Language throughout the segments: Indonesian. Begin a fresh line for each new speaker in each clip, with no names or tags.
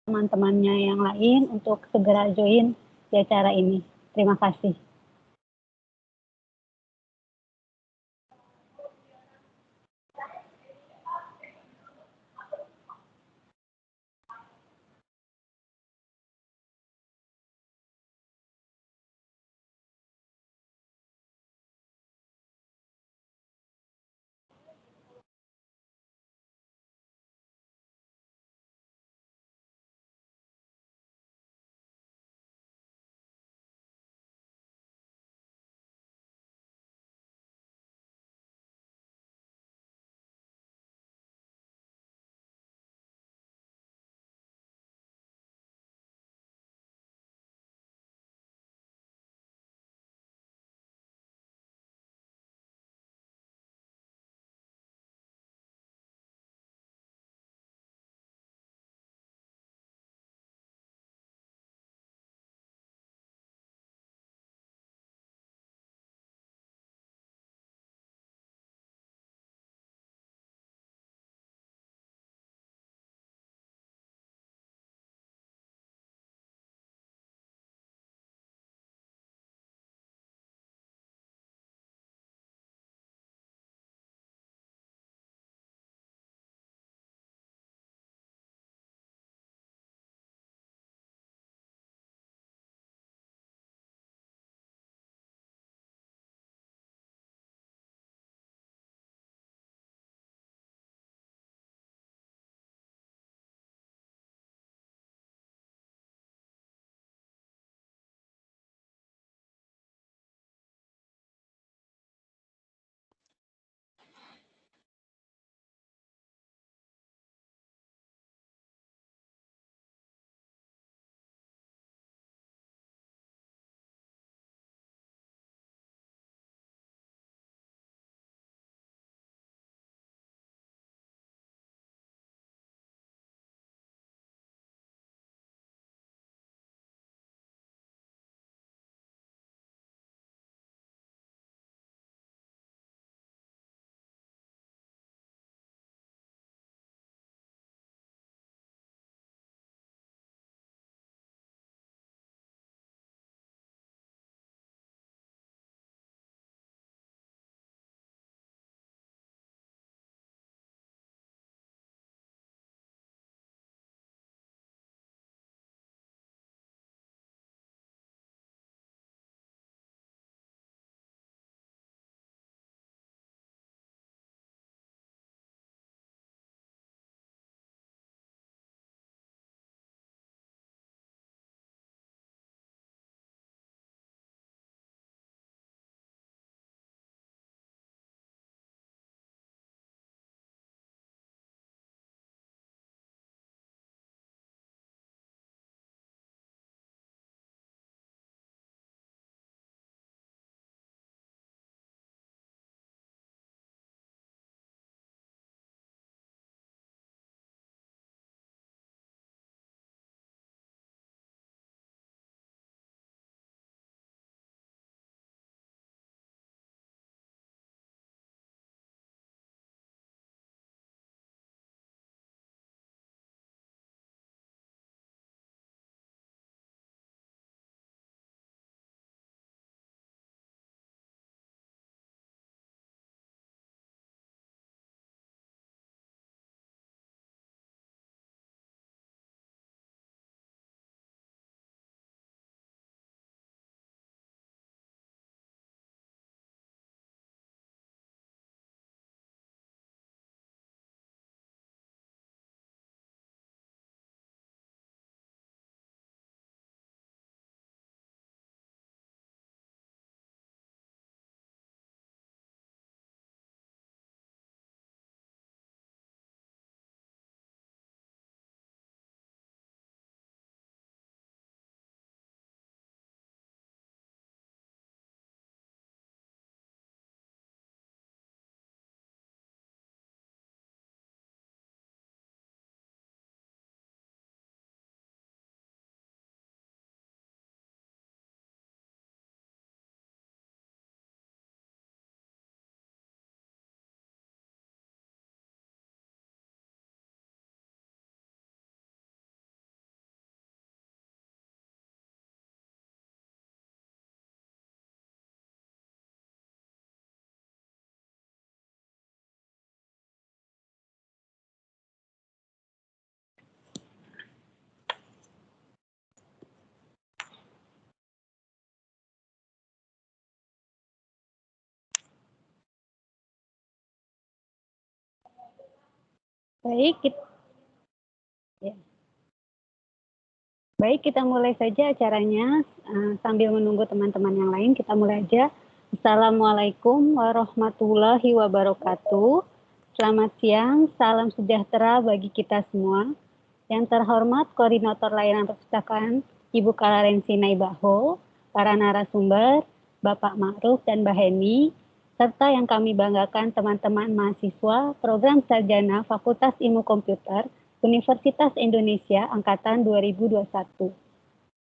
teman-temannya yang lain untuk segera join di acara ini. Terima kasih. Baik, ya. Baik, kita mulai saja acaranya. Sambil menunggu teman-teman yang lain, kita mulai aja. Assalamualaikum warahmatullahi wabarakatuh. Selamat siang, salam sejahtera bagi kita semua. Yang terhormat Koordinator Layanan Perpustakaan, Ibu Kalarensi Naibaho, para narasumber, Bapak Ma'ruf dan Mbak Heni, serta yang kami banggakan teman-teman mahasiswa Program Sarjana Fakultas Ilmu Komputer Universitas Indonesia Angkatan 2021.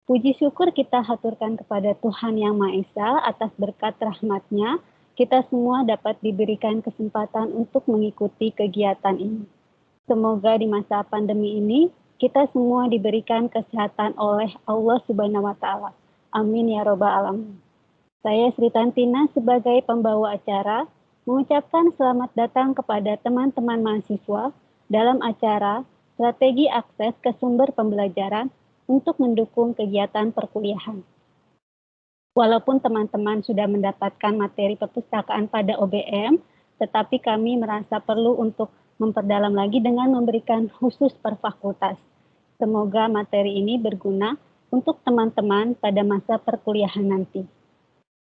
Puji syukur kita haturkan kepada Tuhan Yang Maha Esa atas berkat rahmat-Nya, kita semua dapat diberikan kesempatan untuk mengikuti kegiatan ini. Semoga di masa pandemi ini, kita semua diberikan kesehatan oleh Allah Subhanahu wa Ta'ala. Amin ya Robbal Alamin. Saya Sri Tantina sebagai pembawa acara mengucapkan selamat datang kepada teman-teman mahasiswa dalam acara Strategi Akses ke Sumber Pembelajaran untuk mendukung kegiatan perkuliahan. Walaupun teman-teman sudah mendapatkan materi perpustakaan pada OBM, tetapi kami merasa perlu untuk memperdalam lagi dengan memberikan khusus per fakultas. Semoga materi ini berguna untuk teman-teman pada masa perkuliahan nanti.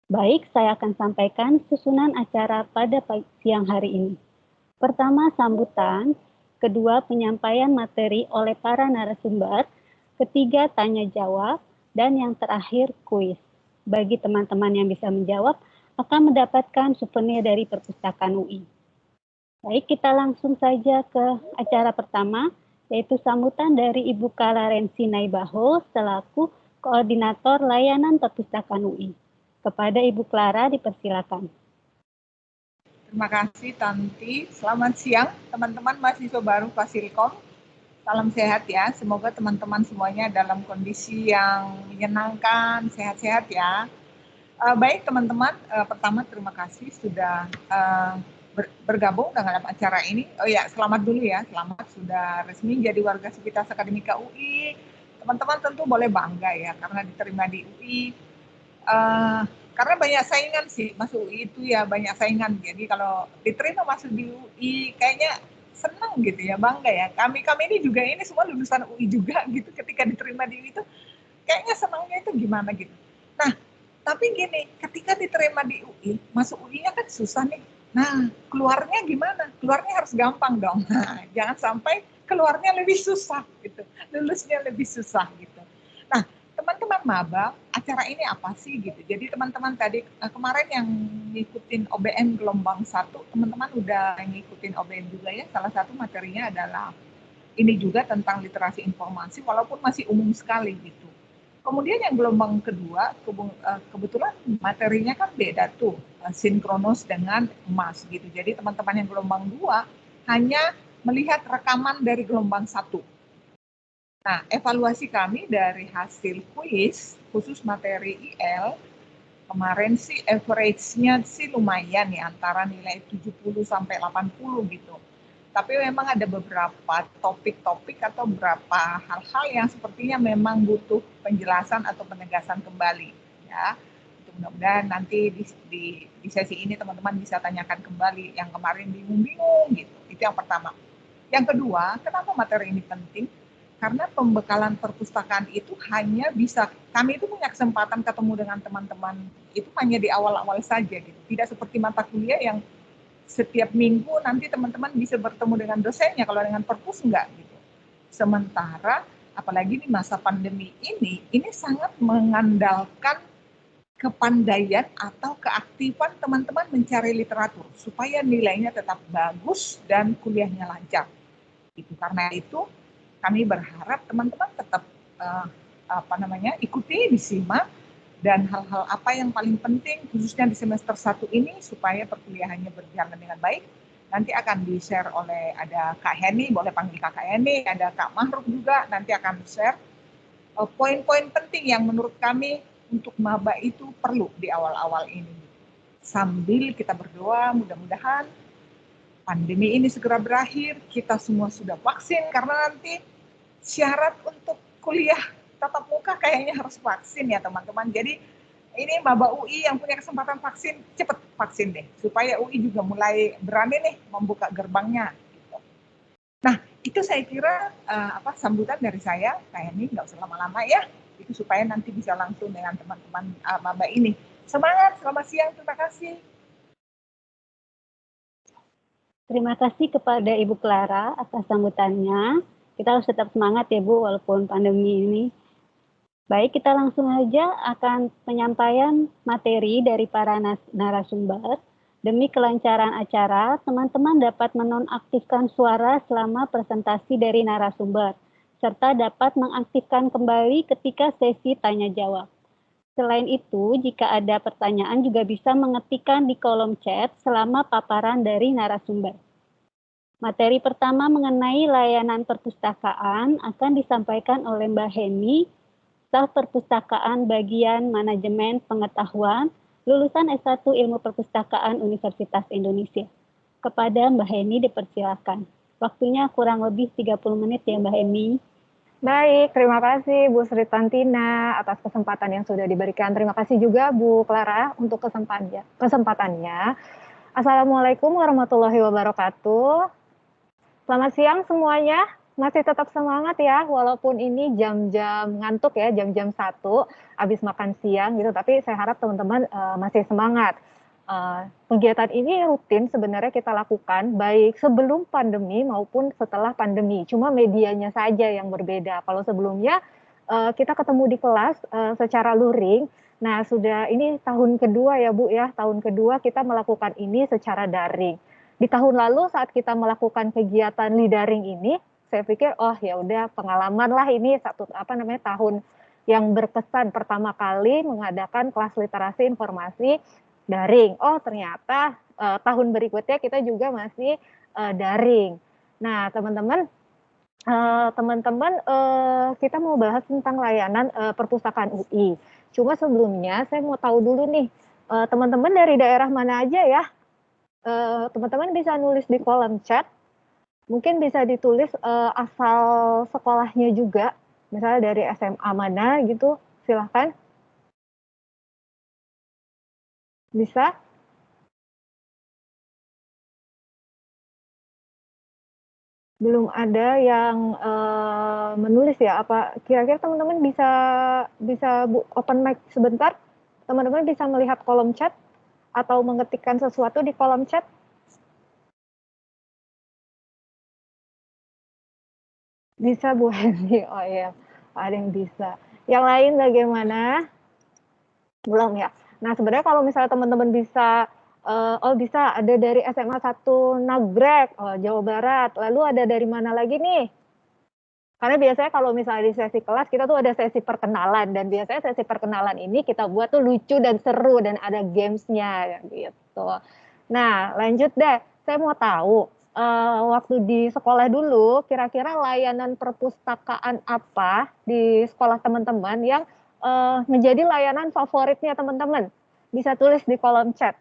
Baik, saya akan sampaikan susunan acara pada siang hari ini. Pertama, sambutan. Kedua, penyampaian materi oleh para narasumber. Ketiga, tanya jawab. Dan yang terakhir, kuis. Bagi teman-teman yang bisa menjawab, akan mendapatkan souvenir dari Perpustakaan UI. Baik, kita langsung saja ke acara pertama, yaitu sambutan dari Ibu Kalarensi Naibaho selaku Koordinator Layanan Perpustakaan UI. Kepada Ibu Clara dipersilakan.
Terima kasih Tanti. Selamat siang teman-teman mahasiswa baru Fasilkom. Salam sehat ya. Semoga teman-teman semuanya dalam kondisi yang menyenangkan, sehat-sehat ya. Baik teman-teman, pertama terima kasih sudah bergabung dengan acara ini. Oh ya, selamat dulu ya. Selamat sudah resmi jadi warga Sivitas Akademika UI. Teman-teman tentu boleh bangga ya karena diterima di UI. Karena banyak saingan sih masuk UI itu ya, banyak saingan. Jadi kalau diterima masuk di UI kayaknya senang gitu ya, bangga ya. Kami ini juga ini semua lulusan UI juga gitu, ketika diterima di UI itu kayaknya senangnya itu gimana gitu. Nah, tapi gini, ketika diterima di UI, masuk UI-nya kan susah nih. Nah, keluarnya gimana? Keluarnya harus gampang dong. Nah, jangan sampai keluarnya lebih susah gitu, lulusnya lebih susah gitu. Nah, teman-teman maba, acara ini apa sih gitu. Jadi teman-teman tadi kemarin yang ngikutin OBM gelombang 1, teman-teman udah ngikutin OBM juga ya. Salah satu materinya adalah ini juga tentang literasi informasi walaupun masih umum sekali gitu. Kemudian yang gelombang kedua, kebetulan materinya kan beda tuh, sinkronos dengan emas gitu. Jadi teman-teman yang gelombang 2 hanya melihat rekaman dari gelombang 1. Nah, evaluasi kami dari hasil kuis, khusus materi IL, kemarin sih average-nya sih lumayan ya, antara nilai 70 sampai 80 gitu. Tapi memang ada beberapa topik-topik atau beberapa hal-hal yang sepertinya memang butuh penjelasan atau penegasan kembali ya. Mudah-mudahan nanti di sesi ini teman-teman bisa tanyakan kembali yang kemarin bingung-bingung gitu. Itu yang pertama. Yang kedua, kenapa materi ini penting? Karena pembekalan perpustakaan itu hanya bisa, kami itu punya kesempatan ketemu dengan teman-teman itu hanya di awal-awal saja gitu. Tidak seperti mata kuliah yang setiap minggu nanti teman-teman bisa bertemu dengan dosennya, kalau dengan perpus enggak gitu. Sementara apalagi di masa pandemi ini sangat mengandalkan kepandaian atau keaktifan teman-teman mencari literatur supaya nilainya tetap bagus dan kuliahnya lancar. Itu karena itu kami berharap teman-teman tetap ikuti, disimak, dan hal-hal apa yang paling penting khususnya di semester 1 ini supaya perkuliahannya berjalan dengan baik. Nanti akan di-share oleh ada Kak Heni, boleh panggil Kak Heni, ada Kak Mahruf juga, nanti akan share poin-poin penting yang menurut kami untuk maba itu perlu di awal-awal ini. Sambil kita berdoa, mudah-mudahan pandemi ini segera berakhir, kita semua sudah vaksin, karena nanti syarat untuk kuliah tatap muka kayaknya harus vaksin ya teman-teman. Jadi ini maba UI yang punya kesempatan vaksin, cepat vaksin deh, supaya UI juga mulai berani nih membuka gerbangnya. Nah, itu saya kira sambutan dari saya, kayak ini nggak usah lama-lama ya, itu supaya nanti bisa langsung dengan teman-teman maba ini. Semangat, selamat siang, terima kasih.
Terima kasih kepada Ibu Clara atas sambutannya. Kita harus tetap semangat ya Bu, walaupun pandemi ini. Baik, kita langsung aja akan penyampaian materi dari para narasumber. Demi kelancaran acara, teman-teman dapat menonaktifkan suara selama presentasi dari narasumber, serta dapat mengaktifkan kembali ketika sesi tanya jawab. Selain itu, jika ada pertanyaan juga bisa mengetikkan di kolom chat selama paparan dari narasumber. Materi pertama mengenai layanan perpustakaan akan disampaikan oleh Mbak Heni, Staf Perpustakaan Bagian Manajemen Pengetahuan, lulusan S1 Ilmu Perpustakaan Universitas Indonesia. Kepada Mbak Heni dipersilakan. Waktunya kurang lebih 30 menit ya Mbak Heni.
Baik, terima kasih Bu Sri Tantina atas kesempatan yang sudah diberikan. Terima kasih juga Bu Clara untuk kesempatannya. Assalamualaikum warahmatullahi wabarakatuh. Selamat siang semuanya. Masih tetap semangat ya, walaupun ini jam-jam ngantuk ya, jam-jam 1 habis makan siang gitu, tapi saya harap teman-teman masih semangat. Kegiatan ini rutin sebenarnya kita lakukan baik sebelum pandemi maupun setelah pandemi. Cuma medianya saja yang berbeda. Kalau sebelumnya kita ketemu di kelas secara luring. Nah, sudah ini tahun kedua ya Bu ya, tahun kedua kita melakukan ini secara daring. Di tahun lalu saat kita melakukan kegiatan Lidaring ini, saya pikir oh ya udah pengalaman lah ini tahun yang berkesan pertama kali mengadakan kelas literasi informasi daring. Oh ternyata tahun berikutnya kita juga masih daring. Nah teman-teman kita mau bahas tentang layanan perpustakaan UI. Cuma sebelumnya saya mau tahu dulu nih teman-teman dari daerah mana aja ya. Teman-teman bisa nulis di kolom chat, mungkin bisa ditulis asal sekolahnya juga, misalnya dari SMA mana gitu, silahkan. Bisa? Belum ada yang menulis ya, apa kira-kira teman-teman bisa open mic sebentar? Teman-teman bisa melihat kolom chat atau mengetikkan sesuatu di kolom chat? Bisa Bu Hendy, oh iya, ada yang bisa. Yang lain bagaimana? Belum ya. Nah sebenarnya kalau misalnya teman-teman bisa, bisa ada dari SMA 1 Nagrek, Jawa Barat, lalu ada dari mana lagi nih? Karena biasanya kalau misalnya di sesi kelas kita tuh ada sesi perkenalan dan biasanya sesi perkenalan ini kita buat tuh lucu dan seru dan ada gamesnya gitu. Nah lanjut deh, saya mau tahu waktu di sekolah dulu kira-kira layanan perpustakaan apa di sekolah teman-teman yang menjadi layanan favoritnya teman-teman? Bisa tulis di kolom chat.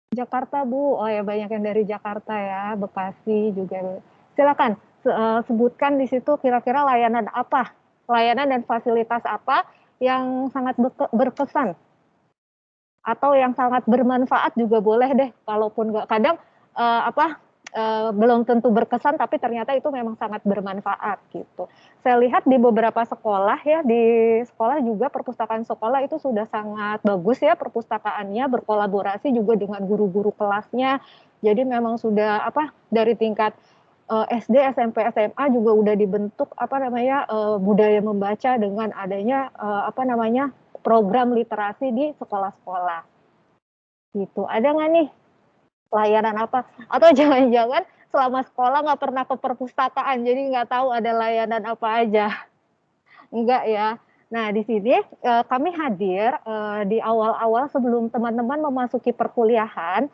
Jakarta Bu, oh ya banyak yang dari Jakarta ya, Bekasi juga. Silakan sebutkan di situ kira-kira layanan apa, layanan dan fasilitas apa yang sangat berkesan atau yang sangat bermanfaat juga boleh deh, kalaupun nggak kadang belum tentu berkesan tapi ternyata itu memang sangat bermanfaat gitu. Saya lihat di beberapa sekolah ya, di sekolah juga perpustakaan sekolah itu sudah sangat bagus ya perpustakaannya, berkolaborasi juga dengan guru-guru kelasnya. Jadi memang sudah dari tingkat SD, SMP, SMA juga udah dibentuk budaya membaca dengan adanya program literasi di sekolah-sekolah. Gitu. Ada nggak nih layanan apa? Atau jangan-jangan selama sekolah nggak pernah ke perpustakaan, jadi nggak tahu ada layanan apa aja. Enggak ya. Nah, di sini kami hadir di awal-awal sebelum teman-teman memasuki perkuliahan.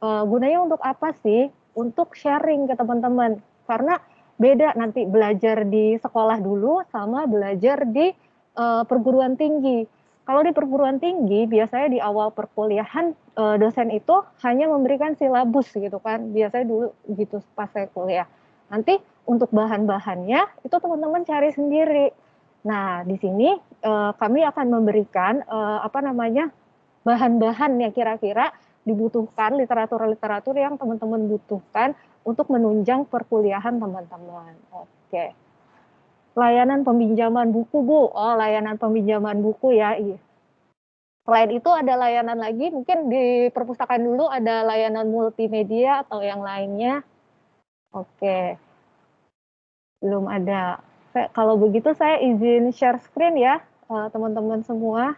Gunanya untuk apa sih? Untuk sharing ke teman-teman. Karena beda nanti belajar di sekolah dulu sama belajar di perguruan tinggi. Kalau di perguruan tinggi biasanya di awal perkuliahan dosen itu hanya memberikan silabus gitu kan. Biasanya dulu gitu pas saya kuliah. Nanti untuk bahan-bahannya itu teman-teman cari sendiri. Nah, di sini kami akan memberikan bahan-bahan ya kira-kira dibutuhkan literatur-literatur yang teman-teman butuhkan untuk menunjang perkuliahan teman-teman. Oke. Layanan peminjaman buku, Bu. Oh, layanan peminjaman buku ya. Iya. Selain itu ada layanan lagi, mungkin di perpustakaan dulu ada layanan multimedia atau yang lainnya. Oke. Belum ada. Kalau begitu saya izin share screen ya, teman-teman semua.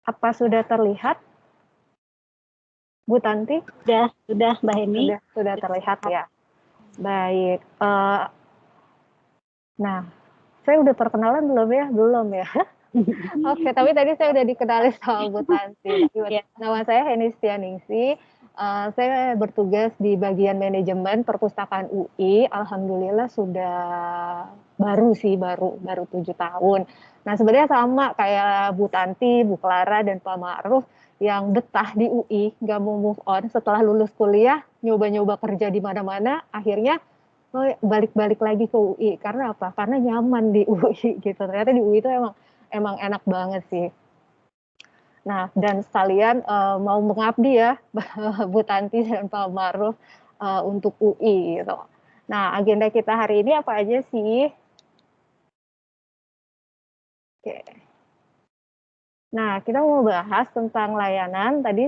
Apa sudah terlihat, Bu Tanti?
Sudah Mbak Heni.
Sudah terlihat ya. Baik. Nah, saya udah perkenalan belum ya? Belum ya. Oke, tapi tadi saya udah dikenali sama Bu Tanti. Nama saya Heni Stianingsi. Saya bertugas di bagian manajemen perpustakaan UI. Alhamdulillah sudah baru 7 tahun. Nah, sebenarnya sama kayak Bu Tanti, Bu Clara, dan Pak Ma'ruf yang betah di UI, nggak mau move on setelah lulus kuliah, nyoba-nyoba kerja di mana-mana, akhirnya balik-balik lagi ke UI. Karena apa? Karena nyaman di UI gitu. Ternyata di UI itu emang enak banget sih. Nah, dan sekalian mau mengabdi ya, Bu Tanti dan Pak Ma'ruf untuk UI gitu. Nah, agenda kita hari ini apa aja sih? Oke. Nah, kita mau bahas tentang layanan tadi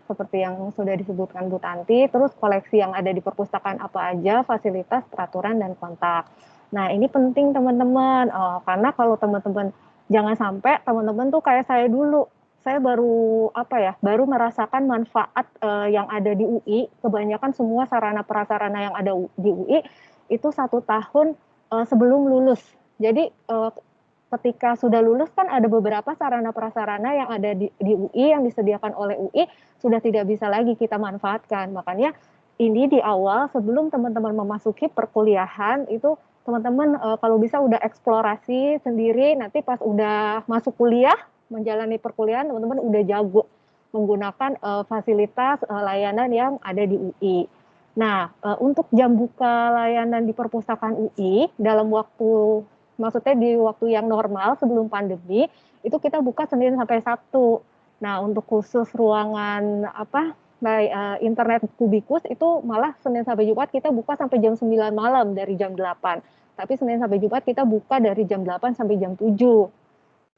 seperti yang sudah disebutkan Bu Tanti, terus koleksi yang ada di perpustakaan apa aja, fasilitas, peraturan, dan kontak. Nah, ini penting teman-teman, karena kalau teman-teman jangan sampai teman-teman tuh kayak saya dulu, saya baru merasakan manfaat yang ada di UI. Kebanyakan semua sarana prasarana yang ada di UI itu 1 tahun sebelum lulus. Jadi ketika sudah lulus kan ada beberapa sarana prasarana yang ada di UI yang disediakan oleh UI sudah tidak bisa lagi kita manfaatkan. Makanya ini di awal sebelum teman-teman memasuki perkuliahan itu teman-teman kalau bisa udah eksplorasi sendiri, nanti pas udah masuk kuliah menjalani perkuliahan teman-teman udah jago menggunakan fasilitas layanan yang ada di UI. Nah, untuk jam buka layanan di perpustakaan UI dalam maksudnya di waktu yang normal sebelum pandemi itu kita buka Senin sampai Sabtu. Nah, untuk khusus ruangan internet kubikus itu malah Senin sampai Jumat kita buka sampai jam 9 malam dari jam 8. Tapi Senin sampai Jumat kita buka dari jam 8 sampai jam 7.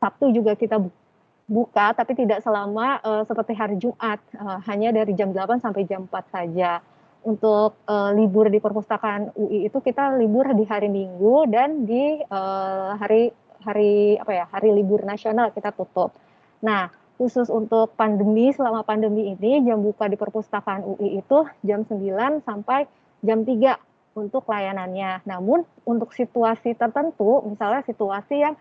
Sabtu juga kita buka tapi tidak selama seperti hari Jumat, hanya dari jam 8 sampai jam 4 saja. Untuk libur di perpustakaan UI itu kita libur di hari Minggu dan di hari libur nasional kita tutup. Nah, khusus untuk selama pandemi ini jam buka di perpustakaan UI itu jam 9 sampai jam 3 untuk layanannya. Namun untuk situasi tertentu, misalnya situasi yang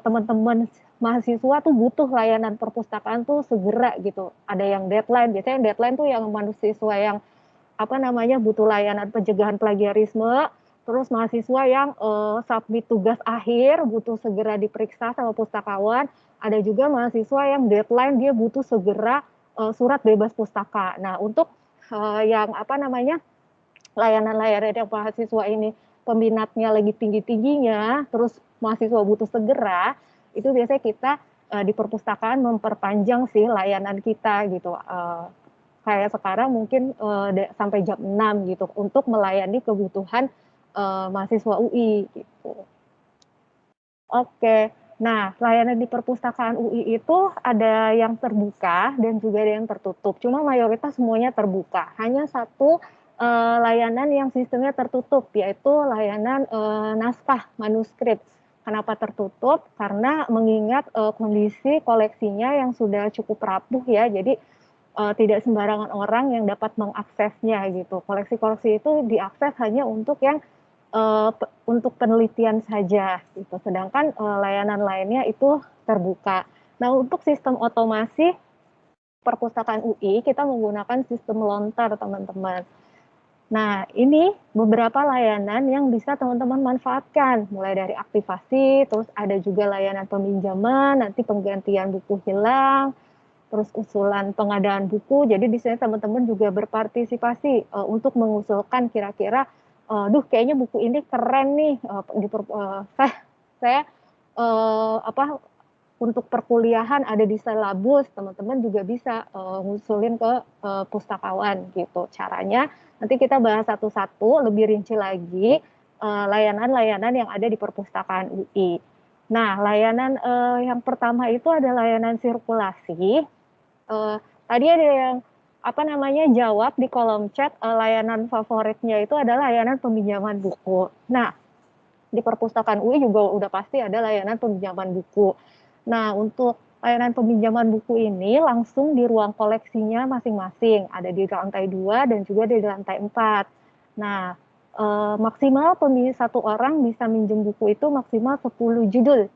teman-teman mahasiswa tuh butuh layanan perpustakaan tuh segera gitu. Ada yang deadline, biasanya yang deadline tuh yang mahasiswa yang butuh layanan pencegahan plagiarisme, terus mahasiswa yang submit tugas akhir butuh segera diperiksa sama pustakawan, ada juga mahasiswa yang deadline dia butuh segera surat bebas pustaka. Nah, untuk yang layanan-layanan yang mahasiswa ini peminatnya lagi tinggi-tingginya, terus mahasiswa butuh segera, itu biasanya kita di perpustakaan memperpanjang sih layanan kita gitu. Kayak sekarang mungkin sampai jam 6 gitu untuk melayani kebutuhan mahasiswa UI gitu. Oke. Nah, layanan di perpustakaan UI itu ada yang terbuka dan juga ada yang tertutup. Cuma mayoritas semuanya terbuka. Hanya satu layanan yang sistemnya tertutup, yaitu layanan naskah manuskrip. Kenapa tertutup? Karena mengingat kondisi koleksinya yang sudah cukup rapuh ya, jadi tidak sembarangan orang yang dapat mengaksesnya gitu. Koleksi-koleksi itu diakses hanya untuk yang untuk penelitian saja gitu. Sedangkan layanan lainnya itu terbuka. Nah, untuk sistem otomasi perpustakaan UI kita menggunakan sistem lontar, teman-teman. Nah, ini beberapa layanan yang bisa teman-teman manfaatkan, mulai dari aktivasi, terus ada juga layanan peminjaman, nanti penggantian buku hilang, terus usulan pengadaan buku. Jadi di sini teman-teman juga berpartisipasi untuk mengusulkan kira-kira duh kayaknya buku ini keren nih, saya apa untuk perkuliahan ada di silabus, teman-teman juga bisa ngusulin ke pustakawan gitu. Caranya nanti kita bahas satu-satu lebih rinci lagi layanan-layanan yang ada di perpustakaan UI. Nah, layanan yang pertama itu ada layanan sirkulasi. Tadi ada yang apa namanya jawab di kolom chat layanan favoritnya itu adalah layanan peminjaman buku. Nah, di perpustakaan UI juga udah pasti ada layanan peminjaman buku. Nah, untuk layanan peminjaman buku ini langsung di ruang koleksinya masing-masing. Ada di lantai 2 dan juga di lantai 4. Nah, maksimal satu orang bisa minjem buku itu maksimal 10 judul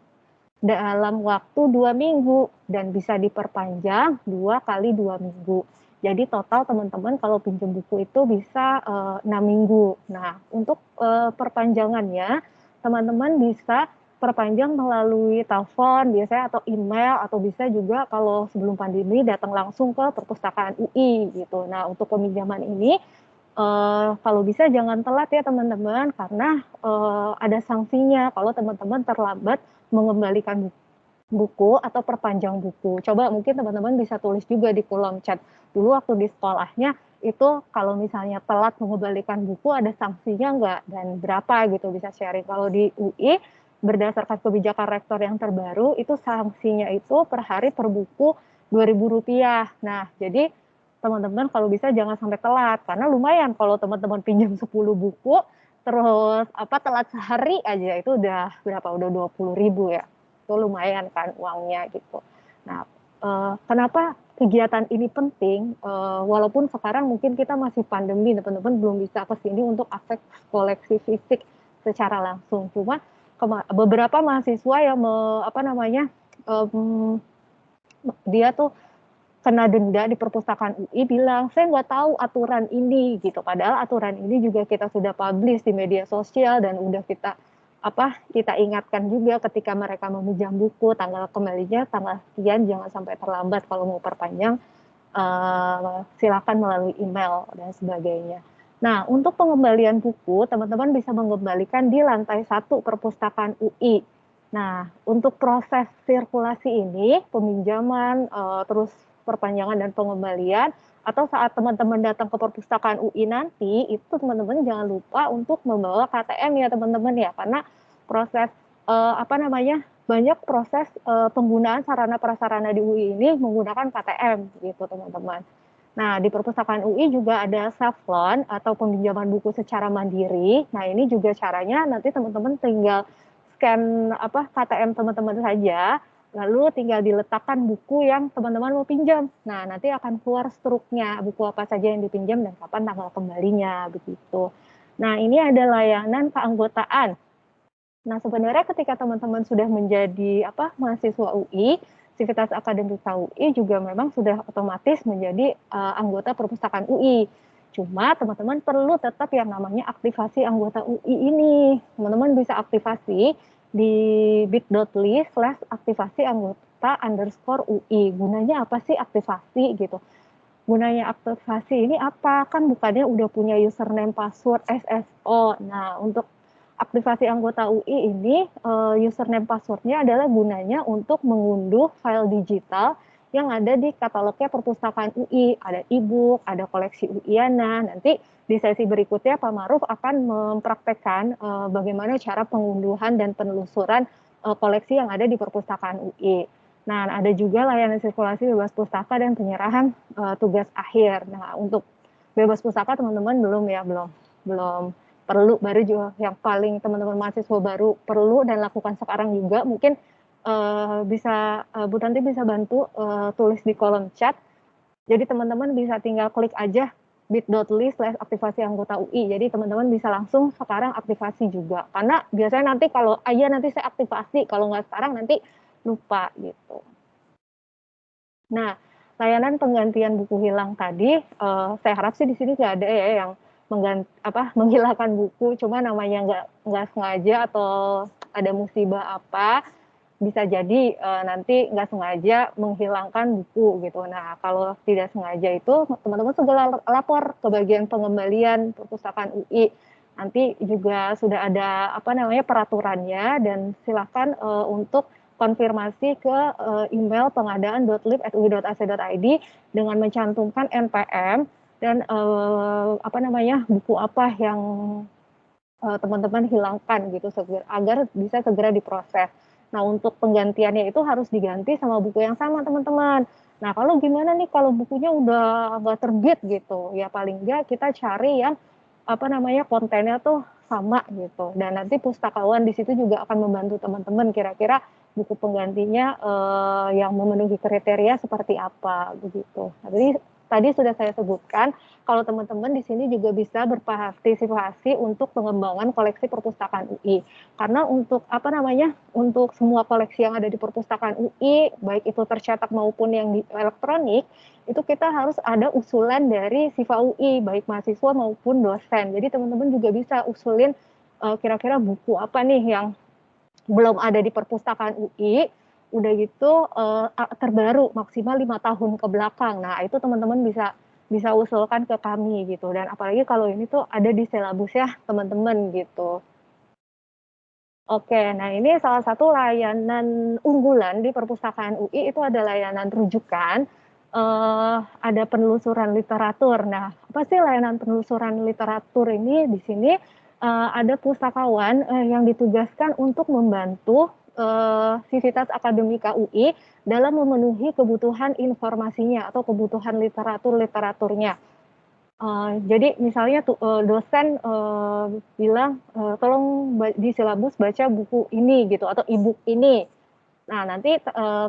dalam waktu 2 minggu dan bisa diperpanjang 2 kali 2 minggu. Jadi total teman-teman kalau pinjam buku itu bisa 6 minggu. Nah, untuk perpanjangannya teman-teman bisa perpanjang melalui telepon biasanya atau email atau bisa juga kalau sebelum pandemi datang langsung ke perpustakaan UI gitu. Nah, untuk peminjaman ini kalau bisa jangan telat ya teman-teman karena ada sanksinya kalau teman-teman terlambat mengembalikan buku atau perpanjang buku. Coba mungkin teman-teman bisa tulis juga di kolom chat. Dulu waktu di sekolahnya itu kalau misalnya telat mengembalikan buku ada sanksinya nggak dan berapa gitu bisa sharing. Kalau di UI berdasarkan kebijakan rektor yang terbaru itu sanksinya itu per hari per buku Rp2.000. Nah, jadi teman-teman kalau bisa jangan sampai telat karena lumayan kalau teman-teman pinjam 10 buku terus telat sehari aja itu udah berapa udah 20.000 ya, itu lumayan kan uangnya gitu. Nah, kenapa kegiatan ini penting walaupun sekarang mungkin kita masih pandemi teman-teman belum bisa ke sini untuk akses koleksi fisik secara langsung, cuma beberapa mahasiswa yang dia tuh kena denda di perpustakaan UI bilang saya nggak tahu aturan ini gitu padahal aturan ini juga kita sudah publish di media sosial dan udah kita ingatkan juga ketika mereka meminjam buku tanggal kembalinya tanggal sekian jangan sampai terlambat kalau mau perpanjang silakan melalui email dan sebagainya. Nah, untuk pengembalian buku teman-teman bisa mengembalikan di lantai 1 perpustakaan UI. Nah, untuk proses sirkulasi ini peminjaman terus perpanjangan dan pengembalian atau saat teman-teman datang ke perpustakaan UI nanti itu teman-teman jangan lupa untuk membawa KTM ya teman-teman ya karena proses banyak proses penggunaan sarana prasarana di UI ini menggunakan KTM gitu teman-teman. Nah, di perpustakaan UI juga ada self loan atau peminjaman buku secara mandiri. Nah, ini juga caranya nanti teman-teman tinggal scan KTM teman-teman saja lalu tinggal diletakkan buku yang teman-teman mau pinjam. Nah, nanti akan keluar struknya, buku apa saja yang dipinjam dan kapan tanggal kembalinya, begitu. Nah, ini ada layanan keanggotaan. Nah, sebenarnya ketika teman-teman sudah menjadi mahasiswa UI, Sivitas Akademika UI juga memang sudah otomatis menjadi anggota perpustakaan UI. Cuma teman-teman perlu tetap yang namanya aktivasi anggota UI ini. Teman-teman bisa aktivasi di bit.ly/aktivasi anggota _UI. Gunanya apa sih aktivasi gitu? Gunanya aktivasi ini apa? Kan bukannya udah punya username password SSO. Nah, untuk aktivasi anggota UI ini username passwordnya adalah gunanya untuk mengunduh file digital yang ada di katalognya perpustakaan UI. Ada e-book, ada koleksi UIana. Nanti di sesi berikutnya Pak Maruf akan mempraktekkan bagaimana cara pengunduhan dan penelusuran koleksi yang ada di perpustakaan UI. Nah, ada juga layanan sirkulasi bebas pustaka dan penyerahan tugas akhir. Nah, untuk bebas pustaka teman-teman belum perlu, baru juga yang paling teman-teman mahasiswa baru perlu dan lakukan sekarang juga mungkin Bu Tanti bisa bantu tulis di kolom chat. Jadi teman-teman bisa tinggal klik aja bit.ly/aktivasi anggota UI. Jadi teman-teman bisa langsung sekarang aktivasi juga. Karena biasanya nanti kalau nanti saya aktivasi, kalau nggak sekarang nanti lupa gitu. Nah, layanan penggantian buku hilang tadi, saya harap sih di sini nggak ada ya yang menghilangkan buku, cuma namanya nggak sengaja atau ada musibah apa, bisa jadi nanti nggak sengaja menghilangkan buku gitu. Nah, kalau tidak sengaja itu teman-teman segera lapor ke bagian pengembalian perpustakaan UI. Nanti juga sudah ada peraturannya, dan silakan untuk konfirmasi ke email pengadaan.lib@ui.ac.id dengan mencantumkan NPM dan buku apa yang teman-teman hilangkan gitu agar bisa segera diproses. Nah, untuk penggantiannya itu harus diganti sama buku yang sama, teman-teman. Nah, kalau gimana nih kalau bukunya udah nggak terbit gitu? Ya paling nggak kita cari yang kontennya tuh sama gitu. Dan nanti pustakawan di situ juga akan membantu teman-teman kira-kira buku penggantinya yang memenuhi kriteria seperti apa begitu. Nah, jadi tadi sudah saya sebutkan kalau teman-teman di sini juga bisa berpartisipasi untuk pengembangan koleksi perpustakaan UI. Karena untuk untuk semua koleksi yang ada di perpustakaan UI, baik itu tercetak maupun yang di elektronik, itu kita harus ada usulan dari Sifa UI, baik mahasiswa maupun dosen. Jadi teman-teman juga bisa usulin kira-kira buku apa nih yang belum ada di perpustakaan UI, udah gitu terbaru maksimal 5 tahun ke belakang. Nah, itu teman-teman bisa usulkan ke kami gitu. Dan apalagi kalau ini tuh ada di silabus ya, teman-teman gitu. Oke, nah ini salah satu layanan unggulan di perpustakaan UI itu ada layanan rujukan, ada penelusuran literatur. Nah, apa sih layanan penelusuran literatur ini? Di sini ada pustakawan yang ditugaskan untuk membantu Sivitas Akademika UI dalam memenuhi kebutuhan informasinya atau kebutuhan literaturnya. Jadi misalnya dosen bilang tolong di silabus baca buku ini gitu atau e-book ini. Nah, nanti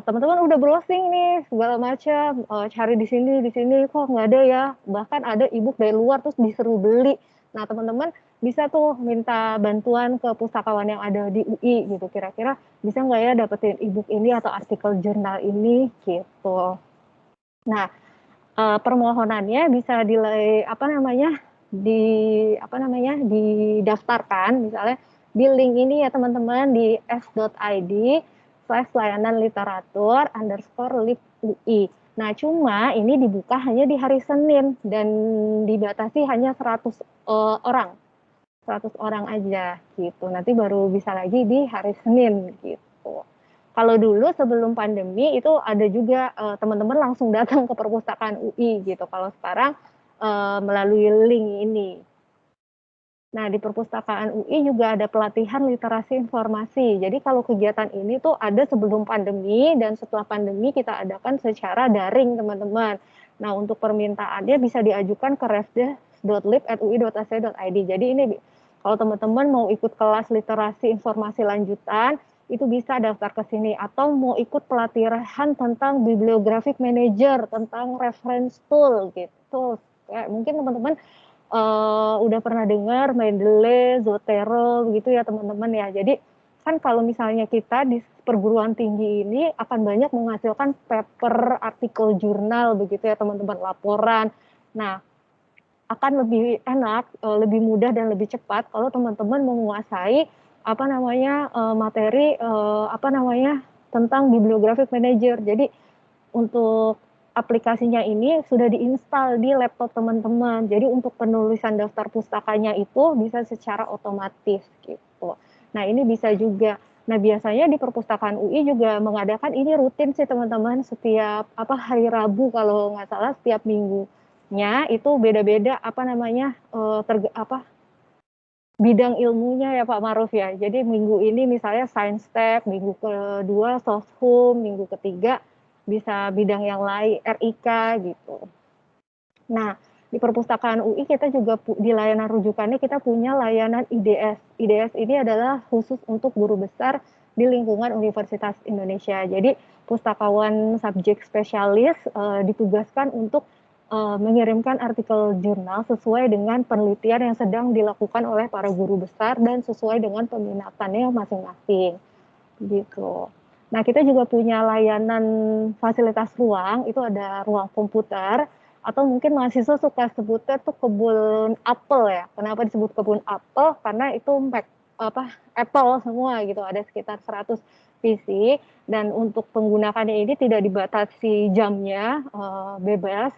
teman-teman udah browsing nih segala macam, cari di sini kok nggak ada ya. Bahkan ada e-book dari luar terus disuruh beli. Nah, teman-teman bisa tuh minta bantuan ke pustakawan yang ada di UI gitu. Kira-kira bisa nggak ya dapetin e-book ini atau artikel jurnal ini gitu. Nah, permohonannya bisa didaftarkan misalnya di link ini ya teman-teman di s.id/layanan literatur _ lib UI. Nah, cuma ini dibuka hanya di hari Senin dan dibatasi hanya 100 orang. 100 orang aja gitu. Nanti baru bisa lagi di hari Senin gitu. Kalau dulu sebelum pandemi itu ada juga teman-teman langsung datang ke perpustakaan UI gitu. Kalau sekarang melalui link ini. Nah, di perpustakaan UI juga ada pelatihan literasi informasi. Jadi kalau kegiatan ini tuh ada sebelum pandemi dan setelah pandemi kita adakan secara daring, teman-teman. Nah, untuk permintaannya bisa diajukan ke refdes.lib@ui.ac.id. Jadi ini kalau teman-teman mau ikut kelas literasi informasi lanjutan, itu bisa daftar ke sini. Atau mau ikut pelatihan tentang bibliographic manager, tentang reference tool gitu. Kayak mungkin teman-teman udah pernah dengar Mendeley, Zotero begitu ya teman-teman ya. Jadi kan kalau misalnya kita di perguruan tinggi ini akan banyak menghasilkan paper, artikel jurnal begitu ya teman-teman, laporan. Nah, akan lebih enak, lebih mudah dan lebih cepat kalau teman-teman menguasai materi tentang bibliographic manager. Jadi untuk aplikasinya ini sudah diinstal di laptop teman-teman. Jadi untuk penulisan daftar pustakanya itu bisa secara otomatis gitu. Nah, ini bisa juga. Nah, biasanya di perpustakaan UI juga mengadakan ini rutin sih teman-teman, setiap hari Rabu kalau nggak salah, setiap minggunya itu beda-beda bidang ilmunya ya Pak Maruf ya. Jadi minggu ini misalnya Science Tech, minggu kedua Soshum, minggu ketiga bisa bidang yang lain, RIK gitu. Nah, di perpustakaan UI kita juga di layanan rujukannya kita punya layanan IDS. IDS ini adalah khusus untuk guru besar di lingkungan Universitas Indonesia. Jadi pustakawan subjek spesialis ditugaskan untuk mengirimkan artikel jurnal sesuai dengan penelitian yang sedang dilakukan oleh para guru besar dan sesuai dengan peminatannya masing-masing gitu. Nah, kita juga punya layanan fasilitas ruang, itu ada ruang komputer, atau mungkin mahasiswa suka sebutnya tuh kebun apel ya. Kenapa disebut kebun apel? Karena itu Apple semua gitu, ada sekitar 100 PC, dan untuk penggunakannya ini tidak dibatasi jamnya, bebas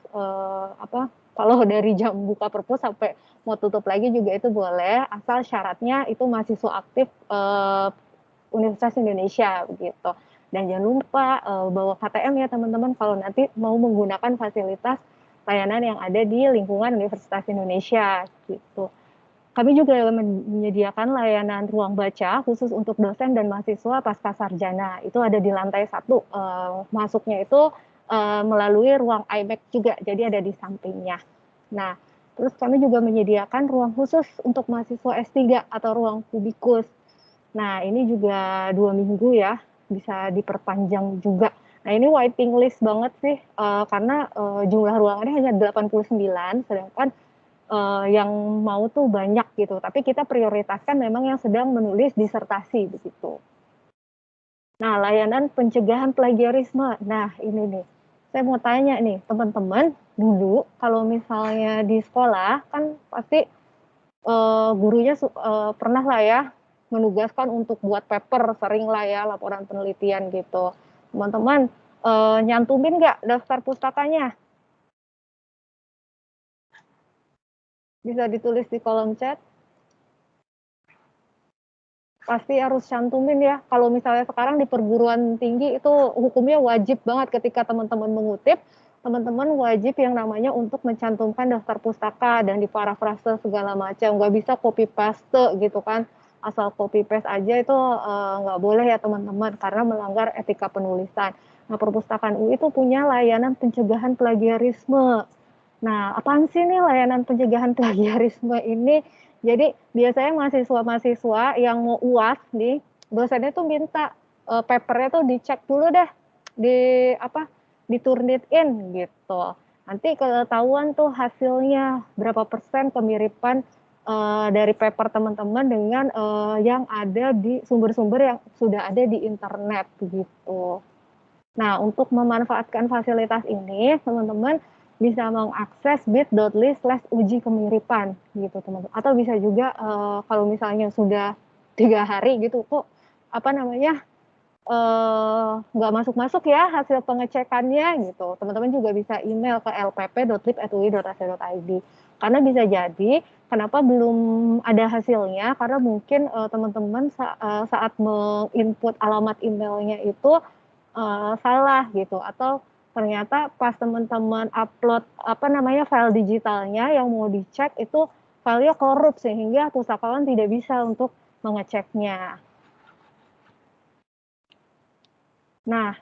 kalau dari jam buka perpus sampai mau tutup lagi juga itu boleh, asal syaratnya itu mahasiswa aktif Universitas Indonesia begitu. Dan jangan lupa bawa KTM ya teman-teman kalau nanti mau menggunakan fasilitas layanan yang ada di lingkungan Universitas Indonesia gitu. Kami juga menyediakan layanan ruang baca khusus untuk dosen dan mahasiswa pasca sarjana. Itu ada di lantai 1. Masuknya itu melalui ruang iMac juga, jadi ada di sampingnya. Nah, terus kami juga menyediakan ruang khusus untuk mahasiswa S3 atau ruang kubikus. Nah, ini juga 2 minggu ya, bisa diperpanjang juga. Nah, ini waiting list banget sih, karena jumlah ruangannya hanya 89, sedangkan yang mau tuh banyak gitu. Tapi kita prioritaskan memang yang sedang menulis disertasi begitu. Nah, layanan pencegahan plagiarisme. Nah, ini nih, saya mau tanya nih, teman-teman, dulu kalau misalnya di sekolah kan pasti gurunya pernah lah ya menugaskan untuk buat paper, sering lah ya laporan penelitian gitu. Teman-teman nyantumin nggak daftar pustakanya? Bisa ditulis di kolom chat. Pasti harus cantumin ya. Kalau misalnya sekarang di perguruan tinggi itu hukumnya wajib banget ketika teman-teman mengutip, teman-teman wajib yang namanya untuk mencantumkan daftar pustaka dan diparafrase segala macam. Nggak bisa copy paste gitu kan. Asal copy paste aja itu nggak boleh ya teman-teman karena melanggar etika penulisan. Nah, perpustakaan UI itu punya layanan pencegahan plagiarisme. Nah, apaan sih nih layanan pencegahan plagiarisme ini? Jadi biasanya mahasiswa-mahasiswa yang mau UAS nih, dosennya tuh minta papernya tuh dicek dulu deh, di apa, diturn in gitu. Nanti ketahuan tuh hasilnya berapa persen kemiripan dari paper teman-teman dengan yang ada di sumber-sumber yang sudah ada di internet begitu. Nah, untuk memanfaatkan fasilitas ini, teman-teman bisa mengakses bit.ly/uji kemiripan gitu teman-teman. Atau bisa juga kalau misalnya sudah 3 hari gitu kok apa namanya nggak masuk-masuk ya hasil pengecekannya gitu. Teman-teman juga bisa email ke lpp.lip@ui.ac.id. Karena bisa jadi kenapa belum ada hasilnya karena mungkin teman-teman saat menginput alamat emailnya itu salah gitu atau ternyata pas teman-teman upload apa namanya file digitalnya yang mau dicek itu filenya korup sehingga pustakawan tidak bisa untuk mengeceknya. Nah,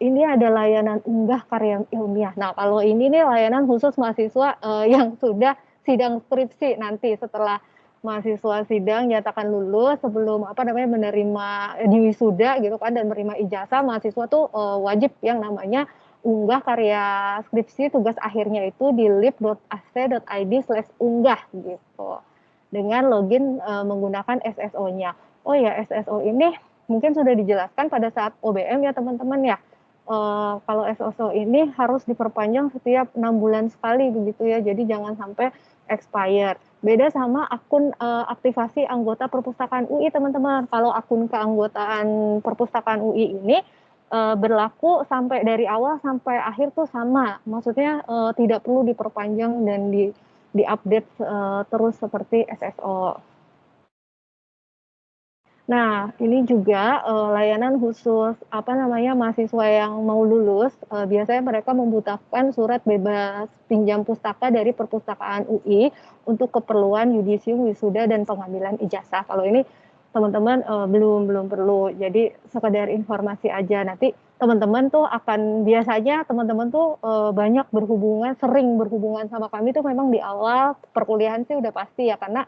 ini ada layanan unggah karya ilmiah. Nah, kalau ini nih layanan khusus mahasiswa yang sudah sidang skripsi nanti setelah mahasiswa sidang nyatakan lulus sebelum apa namanya menerima di wisuda gitu kan dan menerima ijazah mahasiswa tuh wajib yang namanya unggah karya skripsi tugas akhirnya itu di lip.ac.id/unggah gitu dengan login menggunakan SSO-nya. Oh ya SSO ini mungkin sudah dijelaskan pada saat OBM ya teman-teman ya. Kalau SSO ini harus diperpanjang setiap 6 bulan sekali begitu ya. Jadi jangan sampai expired. Beda sama akun aktivasi anggota perpustakaan UI teman-teman. Kalau akun keanggotaan perpustakaan UI ini berlaku sampai dari awal sampai akhir tuh sama. Maksudnya tidak perlu diperpanjang dan diupdate terus seperti SSO. Nah, ini juga layanan khusus apa namanya mahasiswa yang mau lulus, biasanya mereka membutuhkan surat bebas pinjam pustaka dari perpustakaan UI untuk keperluan yudisium, wisuda dan pengambilan ijazah. Kalau ini teman-teman belum perlu. Jadi sekedar informasi aja. Nanti teman-teman tuh akan biasanya teman-teman tuh sering berhubungan sama kami tuh memang di awal perkuliahan sih udah pasti ya karena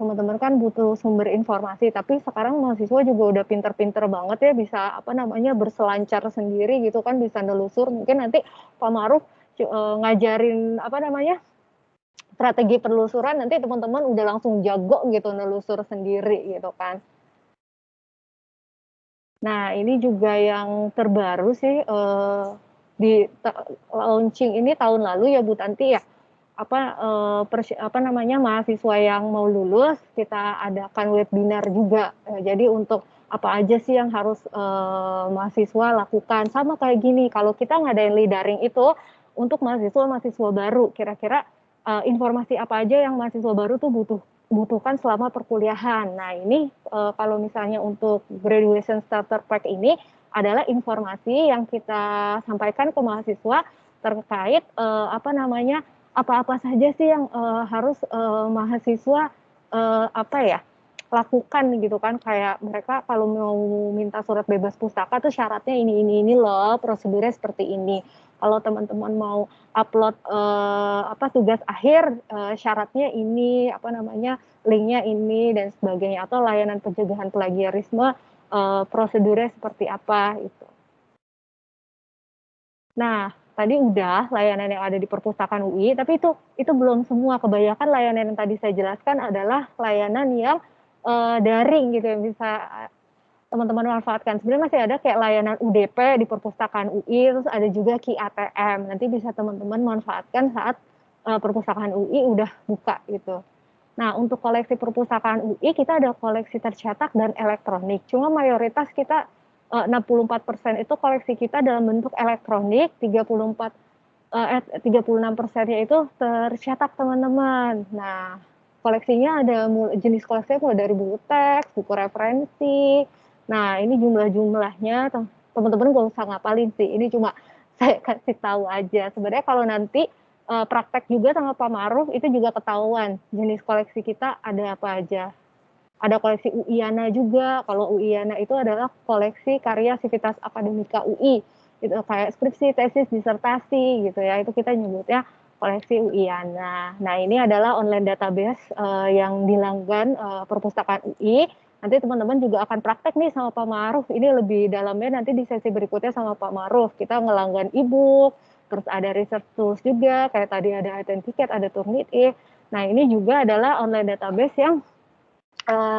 teman-teman kan butuh sumber informasi, tapi sekarang mahasiswa juga udah pinter-pinter banget ya bisa apa namanya berselancar sendiri gitu kan bisa nelusur. Mungkin nanti Pak Maruf ngajarin apa namanya strategi penelusuran nanti teman-teman udah langsung jago gitu nelusur sendiri gitu kan. Nah ini juga yang terbaru sih di launching ini tahun lalu ya Bu Tanti ya. Apa namanya mahasiswa yang mau lulus kita adakan webinar juga. Jadi untuk apa aja sih yang harus mahasiswa lakukan sama kayak gini. Kalau kita ngadain lead daring itu untuk mahasiswa baru, kira-kira informasi apa aja yang mahasiswa baru tuh butuhkan selama perkuliahan. Nah, ini kalau misalnya untuk graduation starter pack ini adalah informasi yang kita sampaikan ke mahasiswa terkait apa-apa saja sih yang harus mahasiswa lakukan gitu kan, kayak mereka kalau mau minta surat bebas pustaka tuh syaratnya ini loh, prosedurnya seperti ini. Kalau teman-teman mau upload tugas akhir, syaratnya ini linknya ini dan sebagainya, atau layanan pencegahan plagiarisme, prosedurnya seperti apa itu. Nah, tadi udah layanan yang ada di perpustakaan UI, tapi itu belum semua. Kebanyakan layanan yang tadi saya jelaskan adalah layanan yang daring gitu yang bisa teman-teman manfaatkan. Sebenarnya masih ada kayak layanan UDP di perpustakaan UI, terus ada juga Ki ATM. Nanti bisa teman-teman manfaatkan saat perpustakaan UI udah buka gitu. Nah, untuk koleksi perpustakaan UI kita ada koleksi tercetak dan elektronik. Cuma mayoritas kita 64% itu koleksi kita dalam bentuk elektronik, 36%-nya itu tercetak teman-teman. Nah, koleksinya ada jenis koleksinya mulai dari buku teks, buku referensi. Nah, ini jumlah-jumlahnya teman-teman gak usah ngapalin sih. Ini cuma saya kasih tahu aja. Sebenarnya kalau nanti praktek juga sama Pak Maruf itu juga ketahuan jenis koleksi kita ada apa aja. Ada koleksi UIANA juga. Kalau UIANA itu adalah koleksi karya Sivitas Akademika UI. Itu kayak skripsi, tesis, disertasi gitu ya. Itu kita nyebutnya koleksi UIANA. Nah, ini adalah online database yang dilanggan perpustakaan UI. Nanti teman-teman juga akan praktek nih sama Pak Maruf. Ini lebih dalamnya nanti di sesi berikutnya sama Pak Maruf. Kita ngelanggan e-book, terus ada research tools juga, kayak tadi ada Authenticate, ada Turnitin. Nah, ini juga adalah online database yang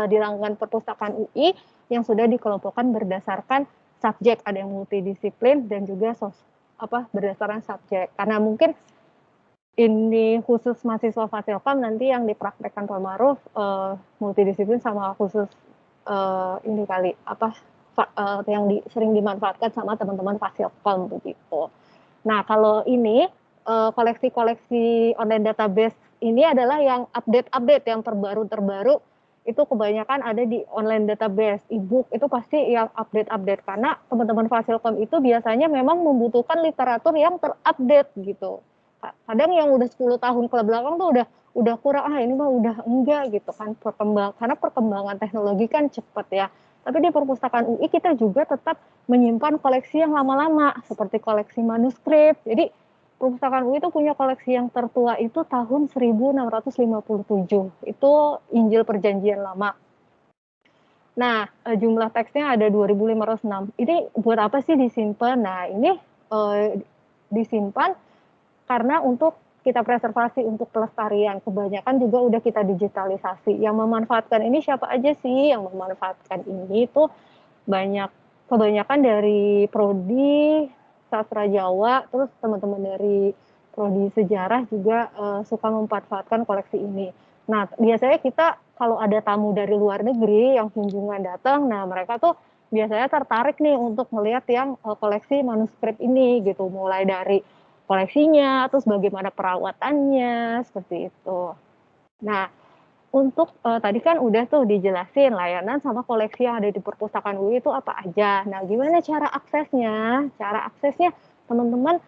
dilanggan perpustakaan UI yang sudah dikelompokkan berdasarkan subjek, ada yang multidisiplin dan juga berdasarkan subjek. Karena mungkin ini khusus mahasiswa Fasilkom, nanti yang dipraktekkan Pak Maruf multidisiplin sama khusus yang sering dimanfaatkan sama teman-teman Fasilkom begitu. Nah, kalau ini koleksi-koleksi online database ini adalah yang update yang terbaru itu kebanyakan ada di online database, e-book itu pasti yang update karena teman-teman Fasilkom itu biasanya memang membutuhkan literatur yang terupdate gitu. Kadang yang udah 10 tahun ke belakang tuh udah kurang, ini mah udah enggak gitu kan, karena perkembangan teknologi kan cepat ya. Tapi di perpustakaan UI kita juga tetap menyimpan koleksi yang lama-lama seperti koleksi manuskrip. Jadi perpustakaan UI itu punya koleksi yang tertua itu tahun 1657. Itu Injil Perjanjian Lama. Nah, jumlah teksnya ada 2506. Ini buat apa sih disimpan? Nah, ini disimpan karena untuk kita preservasi untuk pelestarian. Kebanyakan juga udah kita digitalisasi. Yang memanfaatkan ini siapa aja sih? Yang memanfaatkan ini itu kebanyakan dari prodi sastra Jawa, terus teman-teman dari prodi sejarah juga suka memanfaatkan koleksi ini. Nah, biasanya kita kalau ada tamu dari luar negeri yang kunjungan datang, nah mereka tuh biasanya tertarik nih untuk melihat yang koleksi manuskrip ini gitu, mulai dari koleksinya, terus bagaimana perawatannya, seperti itu. Nah, untuk tadi kan udah tuh dijelasin layanan sama koleksi yang ada di perpustakaan UI itu apa aja. Nah, gimana cara aksesnya? Cara aksesnya teman-teman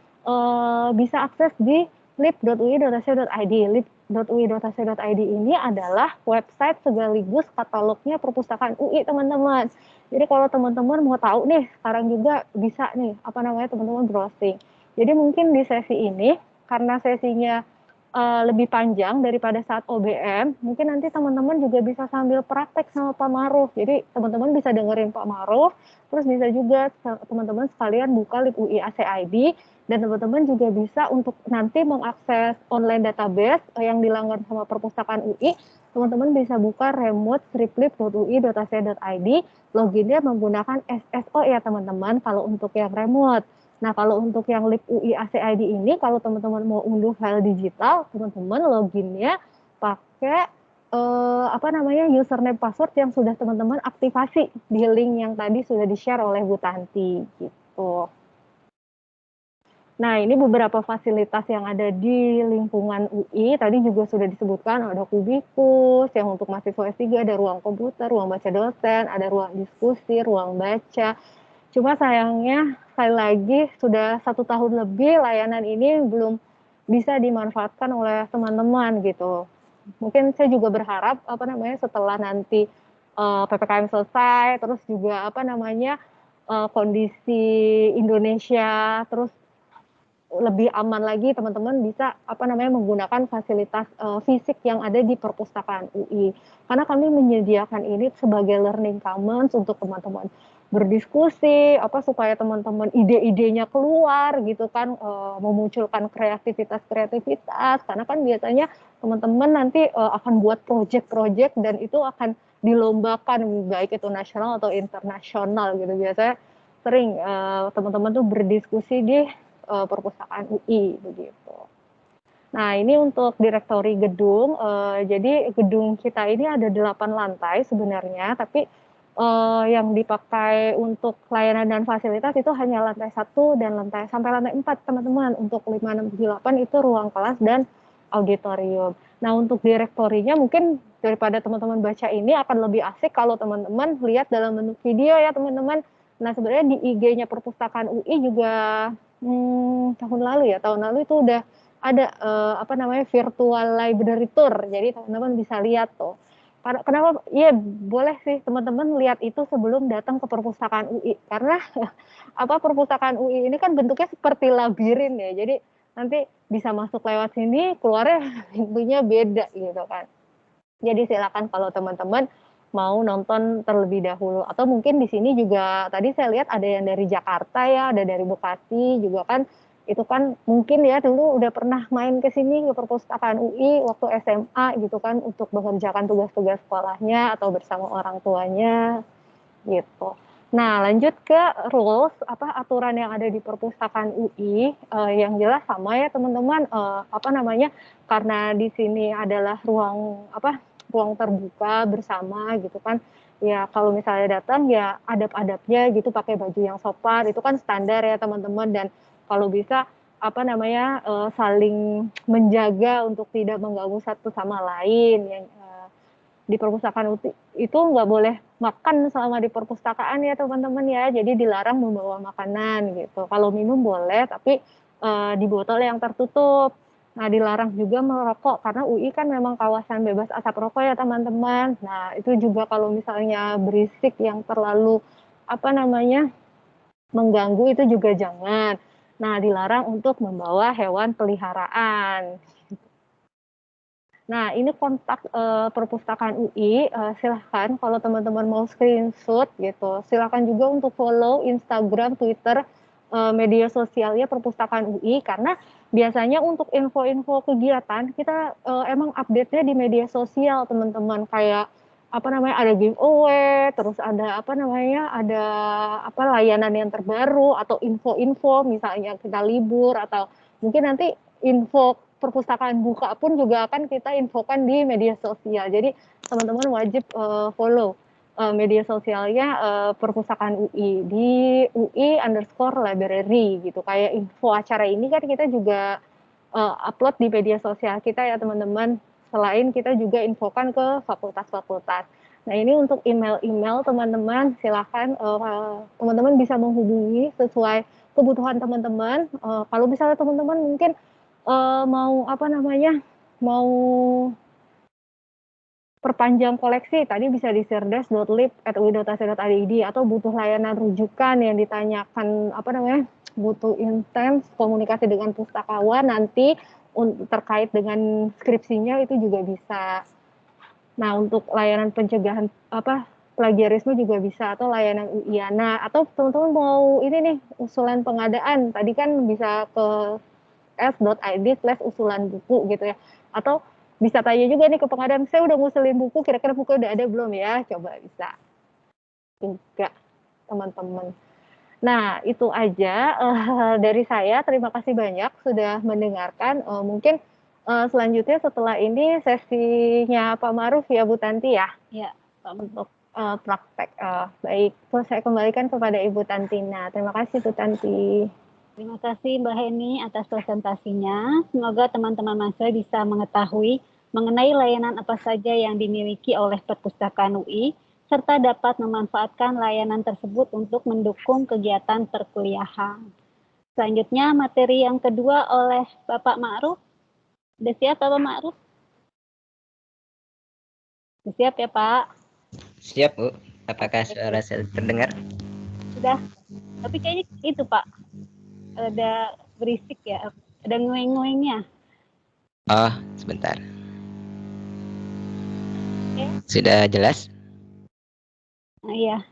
bisa akses di lib.ui.ac.id. Lib.ui.ac.id ini adalah website sekaligus katalognya perpustakaan UI, teman-teman. Jadi kalau teman-teman mau tahu nih, sekarang juga bisa nih, teman-teman browsing. Jadi mungkin di sesi ini, karena sesinya lebih panjang daripada saat OBM, mungkin nanti teman-teman juga bisa sambil praktek sama Pak Maruf. Jadi teman-teman bisa dengerin Pak Maruf, terus bisa juga teman-teman sekalian buka lib UI ACID, dan teman-teman juga bisa untuk nanti mengakses online database yang dilanggan sama perpustakaan UI, teman-teman bisa buka remote-lib.ui.ac.id, loginnya menggunakan SSO ya teman-teman, kalau untuk yang remote. Nah, kalau untuk yang lib UI ACID ini, kalau teman-teman mau unduh file digital, teman-teman loginnya pakai username password yang sudah teman-teman aktifasi di link yang tadi sudah di-share oleh Bu Tanti gitu. Nah, ini beberapa fasilitas yang ada di lingkungan UI, tadi juga sudah disebutkan ada kubikus, yang untuk mahasiswa S3 ada ruang komputer, ruang baca dosen, ada ruang diskusi, ruang baca. Cuma sayangnya, sekali lagi, sudah 1 tahun lebih layanan ini belum bisa dimanfaatkan oleh teman-teman gitu. Mungkin saya juga berharap, setelah nanti PPKM selesai, terus juga kondisi Indonesia, terus lebih aman lagi teman-teman bisa menggunakan fasilitas fisik yang ada di perpustakaan UI. Karena kami menyediakan ini sebagai learning commons untuk teman-teman berdiskusi supaya teman-teman ide-idenya keluar gitu kan, memunculkan kreativitas karena kan biasanya teman-teman nanti akan buat project-project dan itu akan dilombakan baik itu nasional atau internasional gitu. Biasanya sering teman-teman tuh berdiskusi di perpustakaan UI begitu. Nah, ini untuk direktori gedung. Jadi gedung kita ini ada 8 lantai sebenarnya, tapi yang dipakai untuk layanan dan fasilitas itu hanya lantai 1 dan sampai lantai 4 teman-teman. Untuk 5, 6, 8 itu ruang kelas dan auditorium. Nah, untuk direktorinya mungkin daripada teman-teman baca ini akan lebih asik kalau teman-teman lihat dalam bentuk video ya teman-teman. Nah, sebenarnya di IG-nya perpustakaan UI juga tahun lalu itu udah ada virtual library tour. Jadi teman-teman bisa lihat tuh. Kenapa? Iya boleh sih teman-teman lihat itu sebelum datang ke perpustakaan UI karena perpustakaan UI ini kan bentuknya seperti labirin ya. Jadi nanti bisa masuk lewat sini, keluarnya pintunya beda gitu kan. Jadi silakan kalau teman-teman mau nonton terlebih dahulu atau mungkin di sini juga tadi saya lihat ada yang dari Jakarta ya, ada dari Bekasi juga kan. Itu kan mungkin ya dulu udah pernah main ke sini ke perpustakaan UI waktu SMA gitu kan untuk mengerjakan tugas-tugas sekolahnya atau bersama orang tuanya gitu. Nah, lanjut ke rules aturan yang ada di perpustakaan UI yang jelas sama ya teman-teman karena di sini adalah ruang terbuka bersama gitu kan. Ya kalau misalnya datang ya adab-adabnya gitu pakai baju yang sopan itu kan standar ya teman-teman dan kalau bisa saling menjaga untuk tidak mengganggu satu sama lain yang di perpustakaan itu nggak boleh makan selama di perpustakaan ya teman-teman ya. Jadi dilarang membawa makanan gitu. Kalau minum boleh tapi di botol yang tertutup. Nah, dilarang juga merokok karena UI kan memang kawasan bebas asap rokok ya teman-teman. Nah, itu juga kalau misalnya berisik yang terlalu mengganggu itu juga jangan. Nah, dilarang untuk membawa hewan peliharaan. Nah, ini kontak perpustakaan UI, silahkan kalau teman-teman mau screenshot gitu, silahkan juga untuk follow Instagram, Twitter, media sosialnya perpustakaan UI, karena biasanya untuk info-info kegiatan kita emang update-nya di media sosial teman-teman, kayak ada giveaway, terus ada ada layanan yang terbaru atau info-info misalnya kita libur atau mungkin nanti info perpustakaan buka pun juga akan kita infokan di media sosial. Jadi teman-teman wajib follow media sosialnya perpustakaan UI di UI_library gitu. Kayak info acara ini kan kita juga upload di media sosial kita ya teman-teman. Selain kita juga infokan ke fakultas-fakultas. Nah ini untuk email-email teman-teman silahkan teman-teman bisa menghubungi sesuai kebutuhan teman-teman. Kalau misalnya teman-teman mungkin mau mau perpanjang koleksi tadi bisa di sirdes.lib@ui.ac.id atau butuh layanan rujukan yang ditanyakan butuh intens komunikasi dengan pustakawan nanti terkait dengan skripsinya itu juga bisa. Nah, untuk layanan pencegahan plagiarisme juga bisa atau layanan UIANA atau teman-teman mau ini nih usulan pengadaan tadi kan bisa ke s.id/usulan buku gitu ya. Atau bisa tanya juga nih ke pengadaan, saya udah ngusulin buku, kira-kira buku udah ada belum ya? Coba bisa juga teman-teman. Nah, itu aja dari saya. Terima kasih banyak sudah mendengarkan. Mungkin selanjutnya setelah ini sesinya Pak Maruf ya Bu Tanti ya?
Ya, Pak
untuk praktek. Baik, terus saya kembalikan kepada Ibu Tantina. Terima kasih Bu Tanti.
Terima kasih Mbak Heni atas presentasinya. Semoga teman-teman mahasiswa bisa mengetahui mengenai layanan apa saja yang dimiliki oleh Perpustakaan UI, serta dapat memanfaatkan layanan tersebut untuk mendukung kegiatan perkuliahan. Selanjutnya materi yang kedua oleh Bapak Ma'ruf. Sudah siap Bapak Ma'ruf? Sudah siap ya Pak?
Siap Bu, apakah suara saya terdengar?
Sudah, tapi kayaknya itu Pak, ada berisik ya, ada ngueng-nguengnya.
Oh, sebentar.
Oke.
Sudah jelas?
Nah, iya.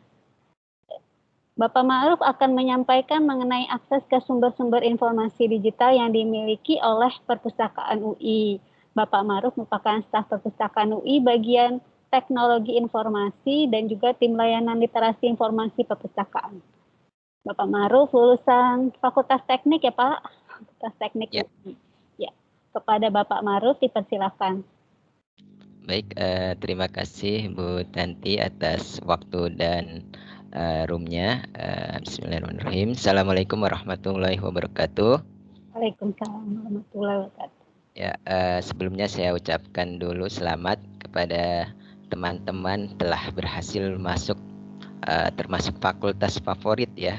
Bapak Ma'ruf akan menyampaikan mengenai akses ke sumber-sumber informasi digital yang dimiliki oleh Perpustakaan UI. Bapak Ma'ruf merupakan staf Perpustakaan UI bagian teknologi informasi dan juga tim layanan literasi informasi perpustakaan. Bapak Ma'ruf lulusan Fakultas Teknik ya Pak? Fakultas Teknik
Ya.
UI. Ya. Kepada Bapak Ma'ruf dipersilakan.
Baik, terima kasih Bu Tanti atas waktu dan roomnya. Bismillahirrahmanirrahim. Assalamualaikum warahmatullahi wabarakatuh.
Waalaikumsalam warahmatullahi wabarakatuh.
Ya, sebelumnya saya ucapkan dulu selamat kepada teman-teman telah berhasil masuk termasuk fakultas favorit ya,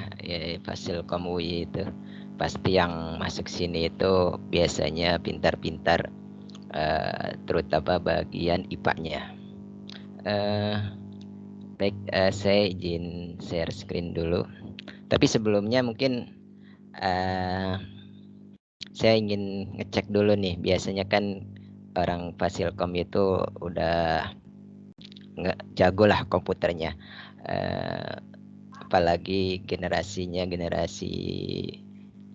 Fasilkom UI itu. Pasti yang masuk sini itu biasanya pintar-pintar, terutama bagian IPA-nya. Baik, saya izin share screen dulu. Tapi sebelumnya mungkin saya ingin ngecek dulu nih. Biasanya kan orang Fasilkom itu udah jago lah komputernya. Apalagi generasinya generasi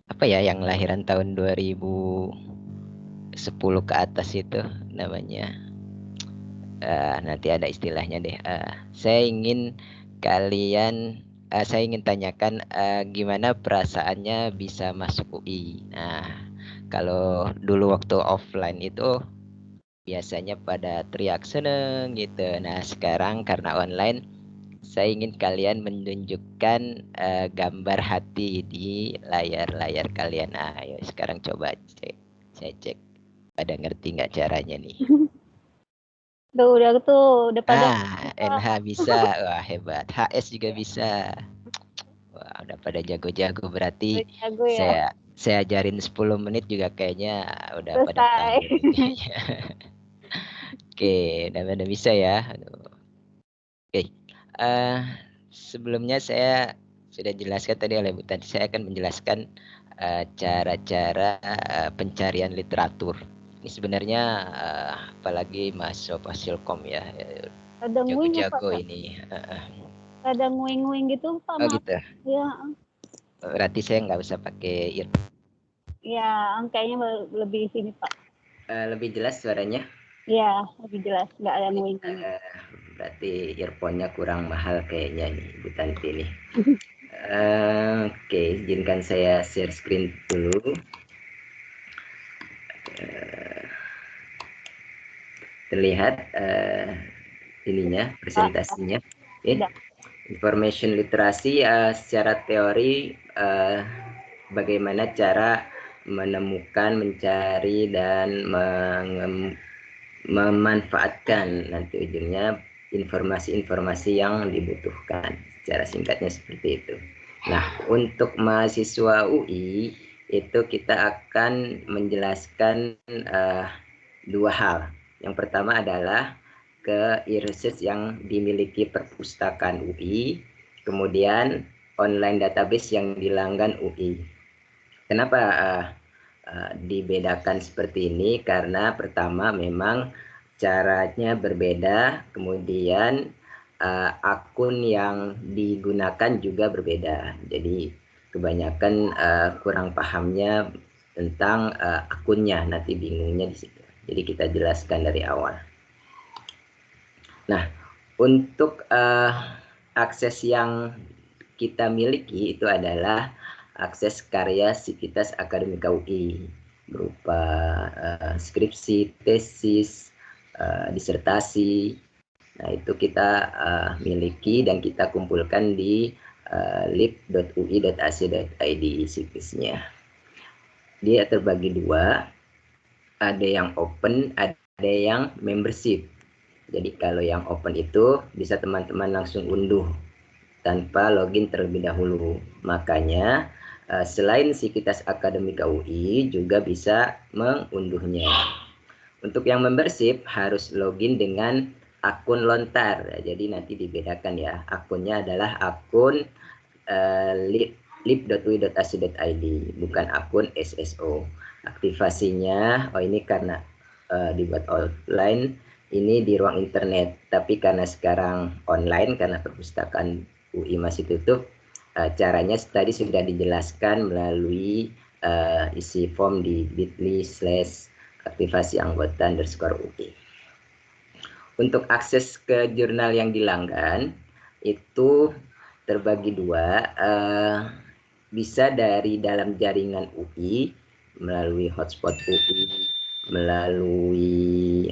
apa ya, yang lahiran tahun 2010 ke atas itu namanya. Nanti ada istilahnya deh. Saya ingin tanyakan gimana perasaannya bisa masuk UI. Nah, kalau dulu waktu offline itu biasanya pada teriak seneng gitu. Nah, sekarang karena online, saya ingin kalian menunjukkan gambar hati di layar-layar kalian. Nah, ayo sekarang coba cek. Saya cek. Pada ngerti nggak caranya nih?
Udah pada
NH bisa. Wah, hebat. HS juga bisa. Wah, udah pada jago-jago, berarti
jago ya.
saya ajarin 10 menit juga kayaknya udah
Selesai.
pada tahu. Oke, udah bisa ya. Oke. Sebelumnya saya sudah jelaskan tadi oleh Bu Tanti, saya akan menjelaskan cara-cara pencarian literatur. Ini sebenarnya apalagi mahasiswa Fasilkom ya,
Ada
jago-jago ini.
Ada nguing-nguing gitu Pak.
Oh gitu.
Ya.
Berarti saya nggak usah pakai earphone.
Ya, kayaknya lebih sini Pak.
Lebih jelas suaranya?
Ya, lebih jelas, nggak ada nguing-nguing.
Berarti earphone-nya kurang mahal kayaknya nih Bu Tanti nih. Oke, izinkan saya share screen dulu. Terlihat ininya, presentasinya. Information literasi secara teori, bagaimana cara menemukan, mencari, dan memanfaatkan nanti ujungnya informasi-informasi yang dibutuhkan. Secara singkatnya seperti itu. Nah, untuk mahasiswa UI itu kita akan menjelaskan dua hal. Yang pertama adalah ke e-research yang dimiliki Perpustakaan UI, kemudian online database yang dilanggan UI. Kenapa dibedakan seperti ini? Karena pertama memang caranya berbeda, kemudian akun yang digunakan juga berbeda. Jadi kebanyakan kurang pahamnya tentang akunnya, nanti bingungnya di situ. Jadi kita jelaskan dari awal. Nah, untuk akses yang kita miliki itu adalah akses karya Sivitas Akademika UI berupa skripsi, tesis, disertasi. Nah, itu kita miliki dan kita kumpulkan di lib.ui.ac.id situsnya. Dia terbagi dua, ada yang open, ada yang membership. Jadi kalau yang open itu bisa teman-teman langsung unduh tanpa login terlebih dahulu. Makanya selain Sivitas Akademika UI juga bisa mengunduhnya. Untuk yang membership harus login dengan akun lontar. Jadi nanti dibedakan ya. Akunnya adalah akun lib.ui.ac.id, bukan akun SSO. Aktivasinya, ini karena dibuat offline, ini di ruang internet. Tapi karena sekarang online, karena perpustakaan UI masih tutup, caranya tadi sudah dijelaskan melalui isi form di bit.ly/aktivasi_anggota_UI. Untuk akses ke jurnal yang dilanggan itu terbagi dua, bisa dari dalam jaringan UI melalui hotspot UI, melalui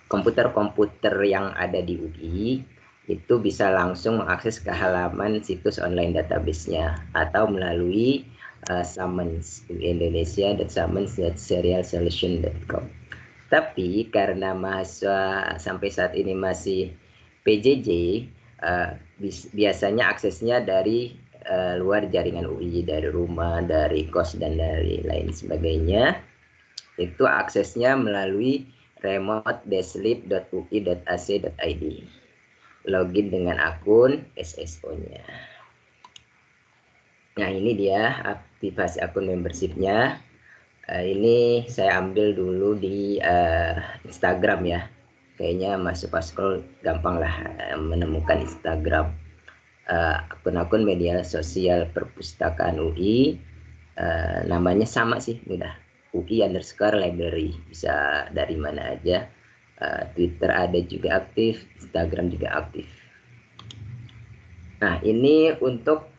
komputer-komputer yang ada di UI, itu bisa langsung mengakses ke halaman situs online database-nya atau melalui summons uindonesia.summons.serialsolution.com. Tapi karena mahasiswa sampai saat ini masih PJJ, biasanya aksesnya dari luar jaringan UI, dari rumah, dari kos, dan dari lain sebagainya. Itu aksesnya melalui remote-lib.ui.ac.id. Login dengan akun SSO-nya. Nah, ini dia aktivasi akun membership-nya. Ini saya ambil dulu di Instagram ya. Kayaknya masuk scroll gampang lah menemukan Instagram. Akun-akun media sosial perpustakaan UI, namanya sama sih, mudah. UI_library, bisa dari mana aja. Twitter ada juga aktif, Instagram juga aktif. Nah, ini untuk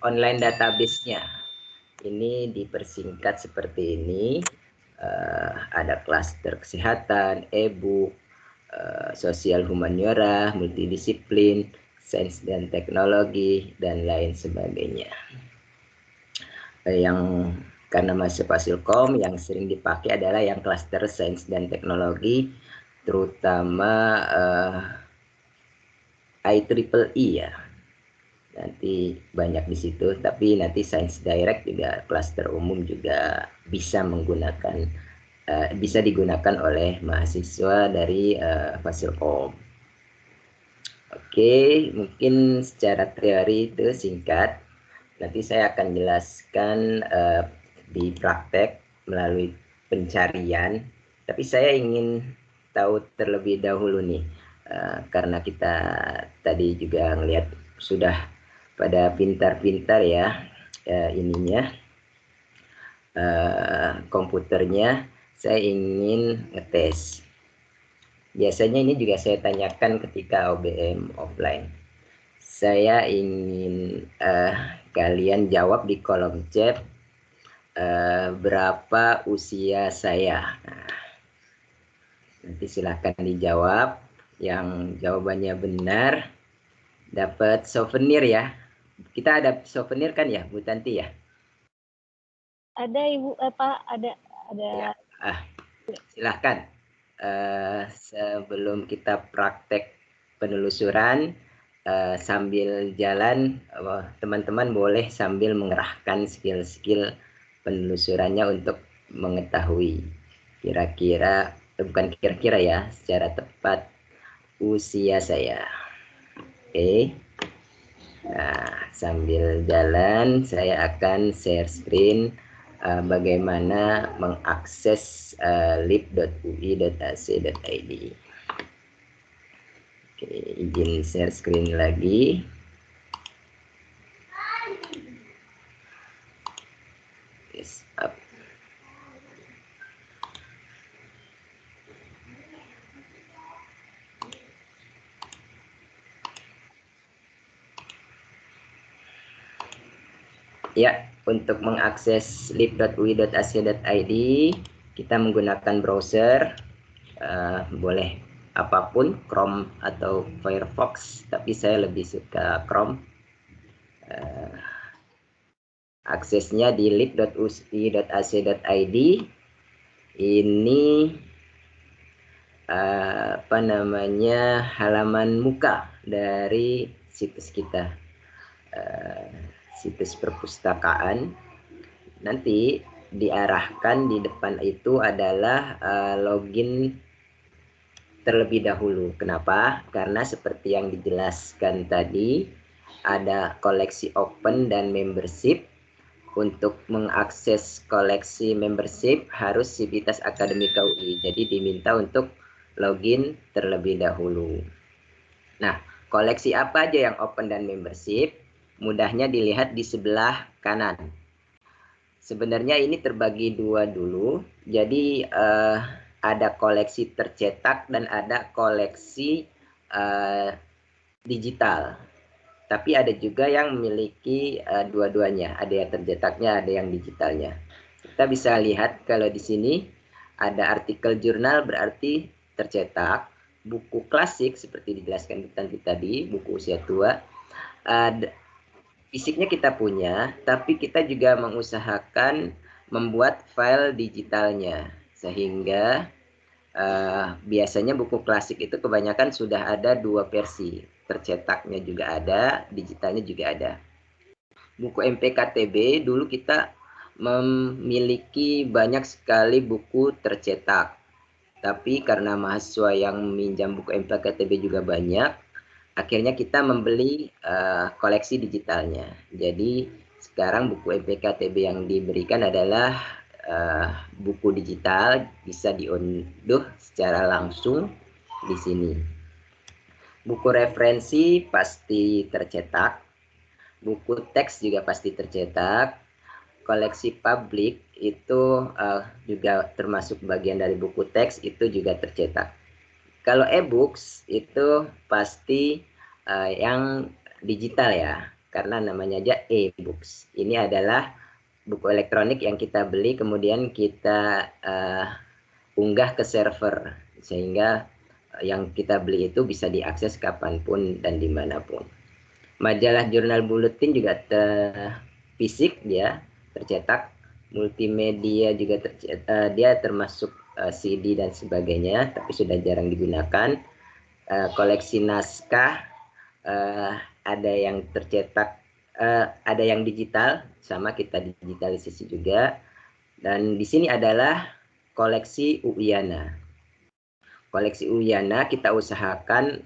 online database-nya. Ini dipersingkat seperti ini. Ada klaster kesehatan, e-book, sosial humaniora, multidisiplin, sains dan teknologi, dan lain sebagainya. Yang karena masuk Fasilkom, yang sering dipakai adalah yang klaster sains dan teknologi, terutama IEEE ya. Nanti banyak di situ, tapi nanti Science Direct juga klaster umum juga bisa menggunakan, bisa digunakan oleh mahasiswa dari Fasilkom. Oke, mungkin secara teori itu singkat. Nanti saya akan jelaskan di praktek melalui pencarian. Tapi saya ingin tahu terlebih dahulu nih, karena kita tadi juga ngelihat sudah pada pintar-pintar ya, komputernya. Saya ingin ngetes. Biasanya ini juga saya tanyakan ketika OBM offline. Saya ingin kalian jawab di kolom chat berapa usia saya. Nah, nanti silahkan dijawab. Yang jawabannya benar dapat souvenir ya. Kita ada souvenir kan ya, Bu Tanti ya?
Ada Ibu, Pak, ada.
Ya. Silahkan. Sebelum kita praktek penelusuran, sambil jalan, teman-teman boleh sambil mengerahkan skill-skill penelusurannya untuk mengetahui kira-kira, bukan kira-kira ya, secara tepat usia saya. Oke. Nah, sambil jalan saya akan share screen bagaimana mengakses lib.ui.ac.id. Oke, izin share screen lagi. Yes, up. Ya, untuk mengakses lib.ui.ac.id kita menggunakan browser, boleh apapun, Chrome atau Firefox, tapi saya lebih suka Chrome. Aksesnya di lib.usi.ac.id. Ini apa namanya, halaman muka dari situs kita, situs perpustakaan. Nanti diarahkan di depan itu adalah login terlebih dahulu. Kenapa? Karena seperti yang dijelaskan tadi, ada koleksi open dan membership. Untuk mengakses koleksi membership harus Sivitas Akademika UI. Jadi diminta untuk login terlebih dahulu. Nah, koleksi apa aja yang open dan membership? Mudahnya dilihat di sebelah kanan. Sebenarnya ini terbagi dua dulu. Jadi ada koleksi tercetak dan ada koleksi digital. Tapi ada juga yang memiliki dua-duanya. Ada yang tercetaknya, ada yang digitalnya. Kita bisa lihat kalau di sini ada artikel jurnal berarti tercetak. Buku klasik seperti dijelaskan tadi, buku usia tua. Fisiknya kita punya, tapi kita juga mengusahakan membuat file digitalnya. Sehingga biasanya buku klasik itu kebanyakan sudah ada dua versi. Tercetaknya juga ada, digitalnya juga ada. Buku MPKTB dulu kita memiliki banyak sekali buku tercetak. Tapi karena mahasiswa yang meminjam buku MPKTB juga banyak, akhirnya kita membeli koleksi digitalnya. Jadi sekarang buku MPKTB yang diberikan adalah buku digital, bisa diunduh secara langsung di sini. Buku referensi pasti tercetak, buku teks juga pasti tercetak, koleksi publik itu juga termasuk bagian dari buku teks, itu juga tercetak. Kalau e-books itu pasti yang digital ya, karena namanya aja e-books. Ini adalah buku elektronik yang kita beli kemudian kita unggah ke server, sehingga yang kita beli itu bisa diakses kapanpun dan dimanapun. Majalah jurnal buletin juga fisik dia tercetak, multimedia juga tercetak, dia termasuk CD dan sebagainya, tapi sudah jarang digunakan. Koleksi naskah ada yang tercetak, ada yang digital, sama kita digitalisasi juga. Dan di sini adalah koleksi Uyana. Koleksi Uyana kita usahakan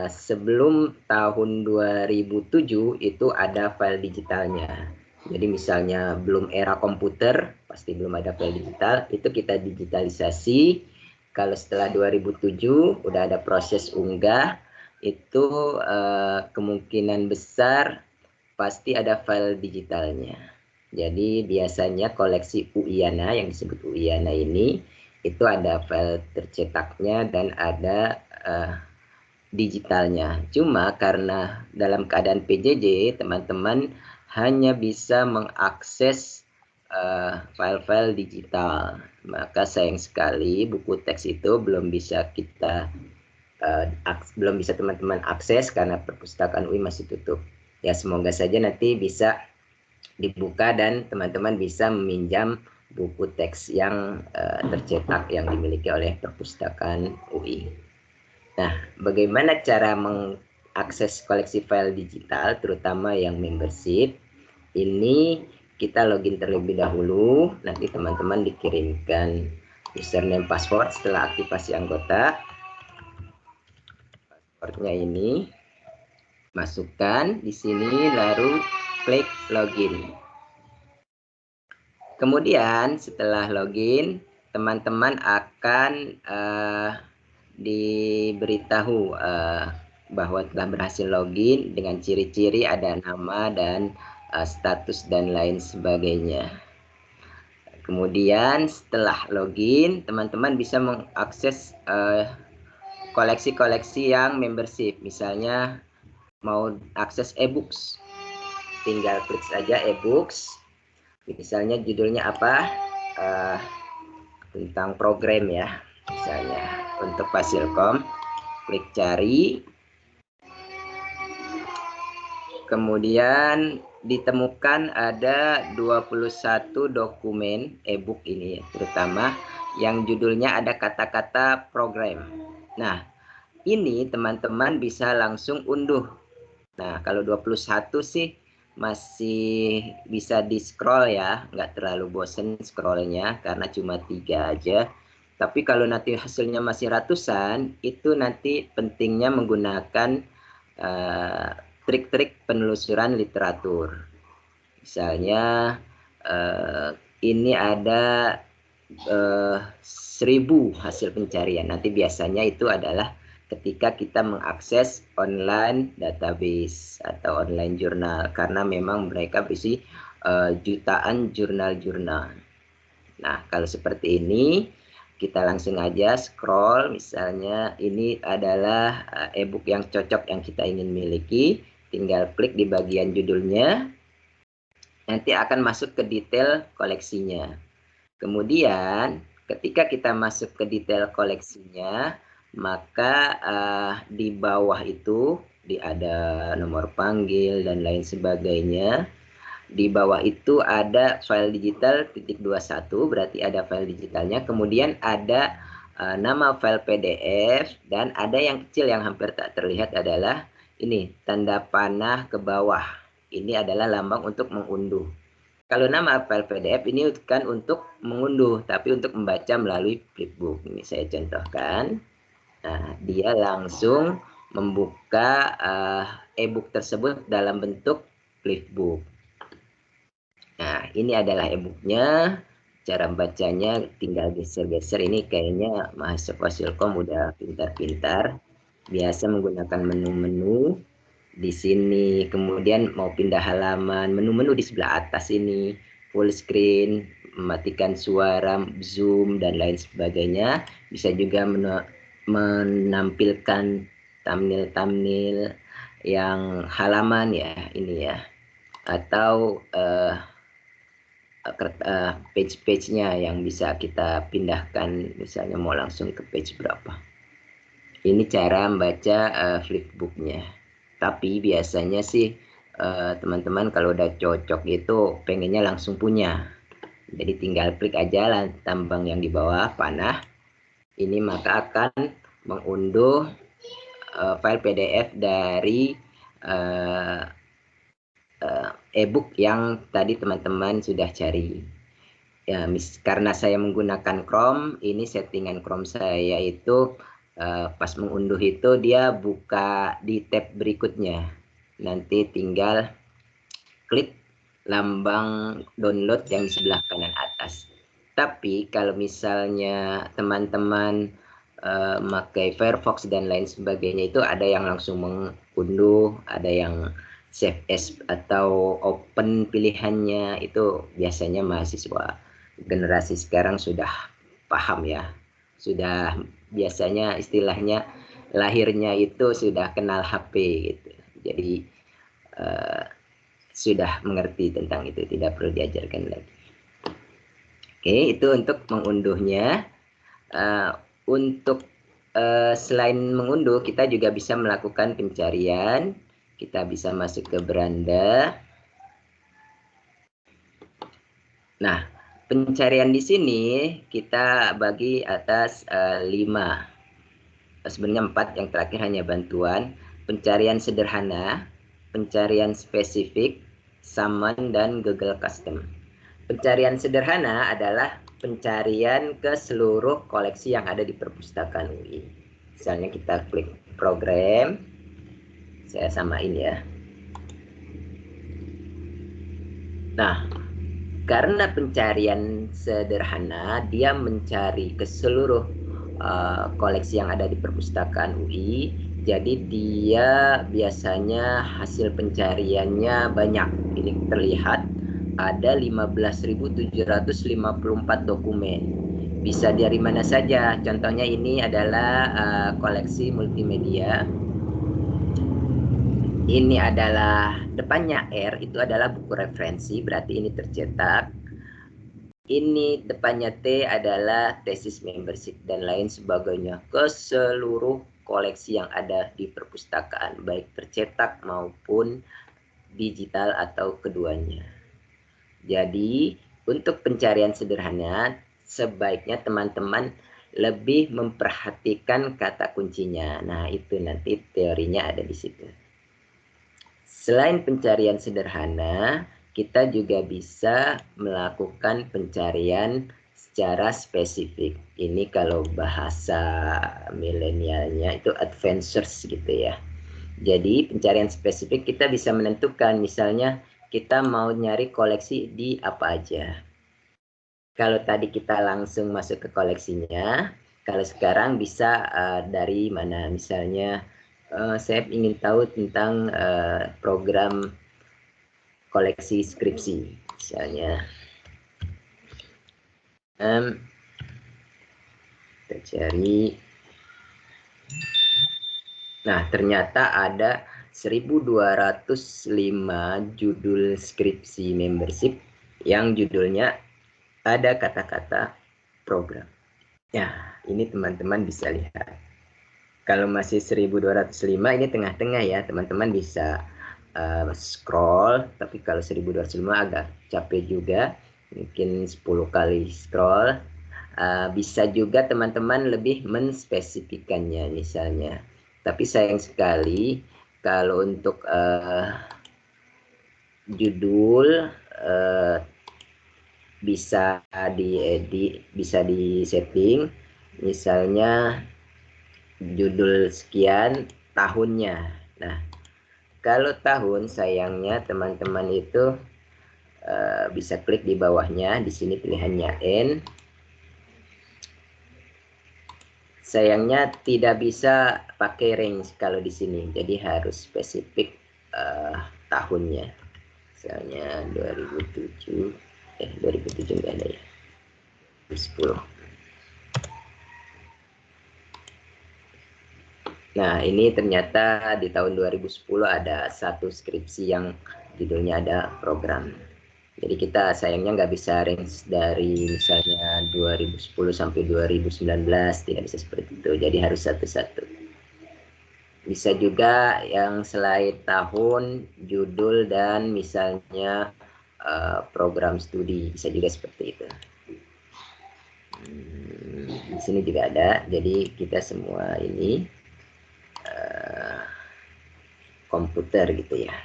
sebelum tahun 2007 itu ada file digitalnya. Jadi misalnya belum era komputer, pasti belum ada file digital, itu kita digitalisasi. Kalau setelah 2007 udah ada proses unggah, itu kemungkinan besar pasti ada file digitalnya. Jadi biasanya koleksi Uyana yang disebut Uyana ini itu ada file tercetaknya dan ada digitalnya. Cuma karena dalam keadaan PJJ teman-teman hanya bisa mengakses file-file digital. Maka sayang sekali buku teks itu belum bisa kita belum bisa teman-teman akses karena perpustakaan UI masih tutup. Ya semoga saja nanti bisa dibuka dan teman-teman bisa meminjam buku teks yang tercetak yang dimiliki oleh perpustakaan UI. Nah, bagaimana cara mengakses koleksi file digital, terutama yang membership? Ini kita login terlebih dahulu, nanti teman-teman dikirimkan username password setelah aktivasi anggota. Passwordnya ini masukkan di sini, lalu klik login. Kemudian setelah login, teman-teman akan diberitahu bahwa telah berhasil login dengan ciri-ciri ada nama dan status dan lain sebagainya. Kemudian setelah login, teman-teman bisa mengakses koleksi-koleksi yang membership. Misalnya mau akses e-books, tinggal klik saja e-books. Misalnya judulnya apa, tentang program ya, misalnya untuk Fasilkom, klik cari. Kemudian ditemukan ada 21 dokumen e-book ini, terutama yang judulnya ada kata-kata program. Nah, ini teman-teman bisa langsung unduh. Nah, kalau 21 sih masih bisa di scroll ya, nggak terlalu bosen scrollnya karena cuma 3 aja. Tapi kalau nanti hasilnya masih ratusan, itu nanti pentingnya menggunakan trik-trik penelusuran literatur. Misalnya ini ada 1000 hasil pencarian. Nanti biasanya itu adalah ketika kita mengakses online database atau online jurnal, karena memang mereka berisi jutaan jurnal-jurnal. Nah, kalau seperti ini kita langsung aja scroll. Misalnya ini adalah e-book yang cocok yang kita ingin miliki, tinggal klik di bagian judulnya, nanti akan masuk ke detail koleksinya. Kemudian ketika kita masuk ke detail koleksinya, maka di bawah itu ada nomor panggil dan lain sebagainya. Di bawah itu ada file digital .21, berarti ada file digitalnya. Kemudian ada nama file PDF, dan ada yang kecil yang hampir tak terlihat adalah ini tanda panah ke bawah. Ini adalah lambang untuk mengunduh. Kalau nama file PDF ini kan untuk mengunduh, tapi untuk membaca melalui flipbook. Ini saya contohkan. Nah, dia langsung membuka e-book tersebut dalam bentuk flipbook. Nah, ini adalah e-booknya. Cara bacanya tinggal geser-geser. Ini kayaknya mahasiswa Fasilkom udah pintar-pintar. Biasa menggunakan menu-menu di sini. Kemudian mau pindah halaman, menu-menu di sebelah atas ini. Full screen, mematikan suara, zoom, dan lain sebagainya. Bisa juga menampilkan thumbnail-thumbnail yang halaman ya, ini ya. Atau page-page-nya yang bisa kita pindahkan, misalnya mau langsung ke page berapa. Ini cara membaca flipbook-nya. Tapi biasanya sih teman-teman kalau udah cocok itu pengennya langsung punya. Jadi tinggal klik aja lah tambang yang di bawah panah. Ini maka akan mengunduh file PDF dari e-book yang tadi teman-teman sudah cari. Ya, karena saya menggunakan Chrome, ini settingan Chrome saya itu pas mengunduh itu dia buka di tab berikutnya. Nanti tinggal klik lambang download yang di sebelah kanan atas. Tapi kalau misalnya teman-teman memakai Firefox dan lain sebagainya, itu ada yang langsung mengunduh, ada yang save as atau open pilihannya. Itu biasanya mahasiswa generasi sekarang sudah paham ya, sudah biasanya istilahnya lahirnya itu sudah kenal HP gitu. Jadi sudah mengerti tentang itu, tidak perlu diajarkan lagi. Oke, itu untuk mengunduhnya. Untuk selain mengunduh, kita juga bisa melakukan pencarian. Kita bisa masuk ke beranda. Nah, pencarian di sini kita bagi atas 5. Sebenarnya 4, yang terakhir hanya bantuan. Pencarian sederhana, pencarian spesifik, summon, dan Google Custom. Pencarian sederhana adalah pencarian ke seluruh koleksi yang ada di perpustakaan UI. Misalnya kita klik program, saya samain ya. Nah, karena pencarian sederhana, dia mencari ke seluruh koleksi yang ada di perpustakaan UI. Jadi dia biasanya hasil pencariannya banyak. Ini terlihat ada 15.754 dokumen. Bisa dari mana saja. Contohnya ini adalah koleksi multimedia. Ini adalah depannya R, itu adalah buku referensi, berarti ini tercetak. ini depannya T adalah tesis membership dan lain sebagainya ke seluruh koleksi yang ada di perpustakaan, baik tercetak maupun digital atau keduanya. Jadi untuk pencarian sederhana, sebaiknya teman-teman lebih memperhatikan kata kuncinya. Nah, itu nanti teorinya ada di situ. Selain pencarian sederhana, kita juga bisa melakukan pencarian secara spesifik. Ini kalau bahasa milenialnya itu advanced gitu ya. Jadi pencarian spesifik kita bisa menentukan, misalnya kita mau nyari koleksi di apa aja. Kalau tadi kita langsung masuk ke koleksinya, kalau sekarang bisa dari mana, misalnya saya ingin tahu tentang program koleksi skripsi, misalnya kita cari. Nah, ternyata ada 1205 judul skripsi membership yang judulnya ada kata-kata program. Ya, ini teman-teman bisa lihat. Kalau masih 1205 ini tengah-tengah ya, teman-teman bisa scroll, tapi kalau 1205 agak capek juga, mungkin 10 kali scroll. Bisa juga teman-teman lebih menspesifikannya misalnya. Tapi sayang sekali kalau untuk judul bisa diedit, bisa disetting, misalnya judul sekian tahunnya. Nah, kalau tahun sayangnya teman-teman itu bisa klik di bawahnya, di sini pilihannya N. Sayangnya tidak bisa pakai range kalau di sini, jadi harus spesifik tahunnya. Misalnya 2007, 2007 nggak ada ya, 2010. Nah, ini ternyata di tahun 2010 ada satu skripsi yang judulnya ada program. Jadi kita sayangnya nggak bisa range dari misalnya 2010 sampai 2019, tidak bisa seperti itu. Jadi harus satu-satu. Bisa juga yang selain tahun, judul, dan misalnya program studi, bisa juga seperti itu. Di sini juga ada, jadi kita semua ini komputer gitu ya.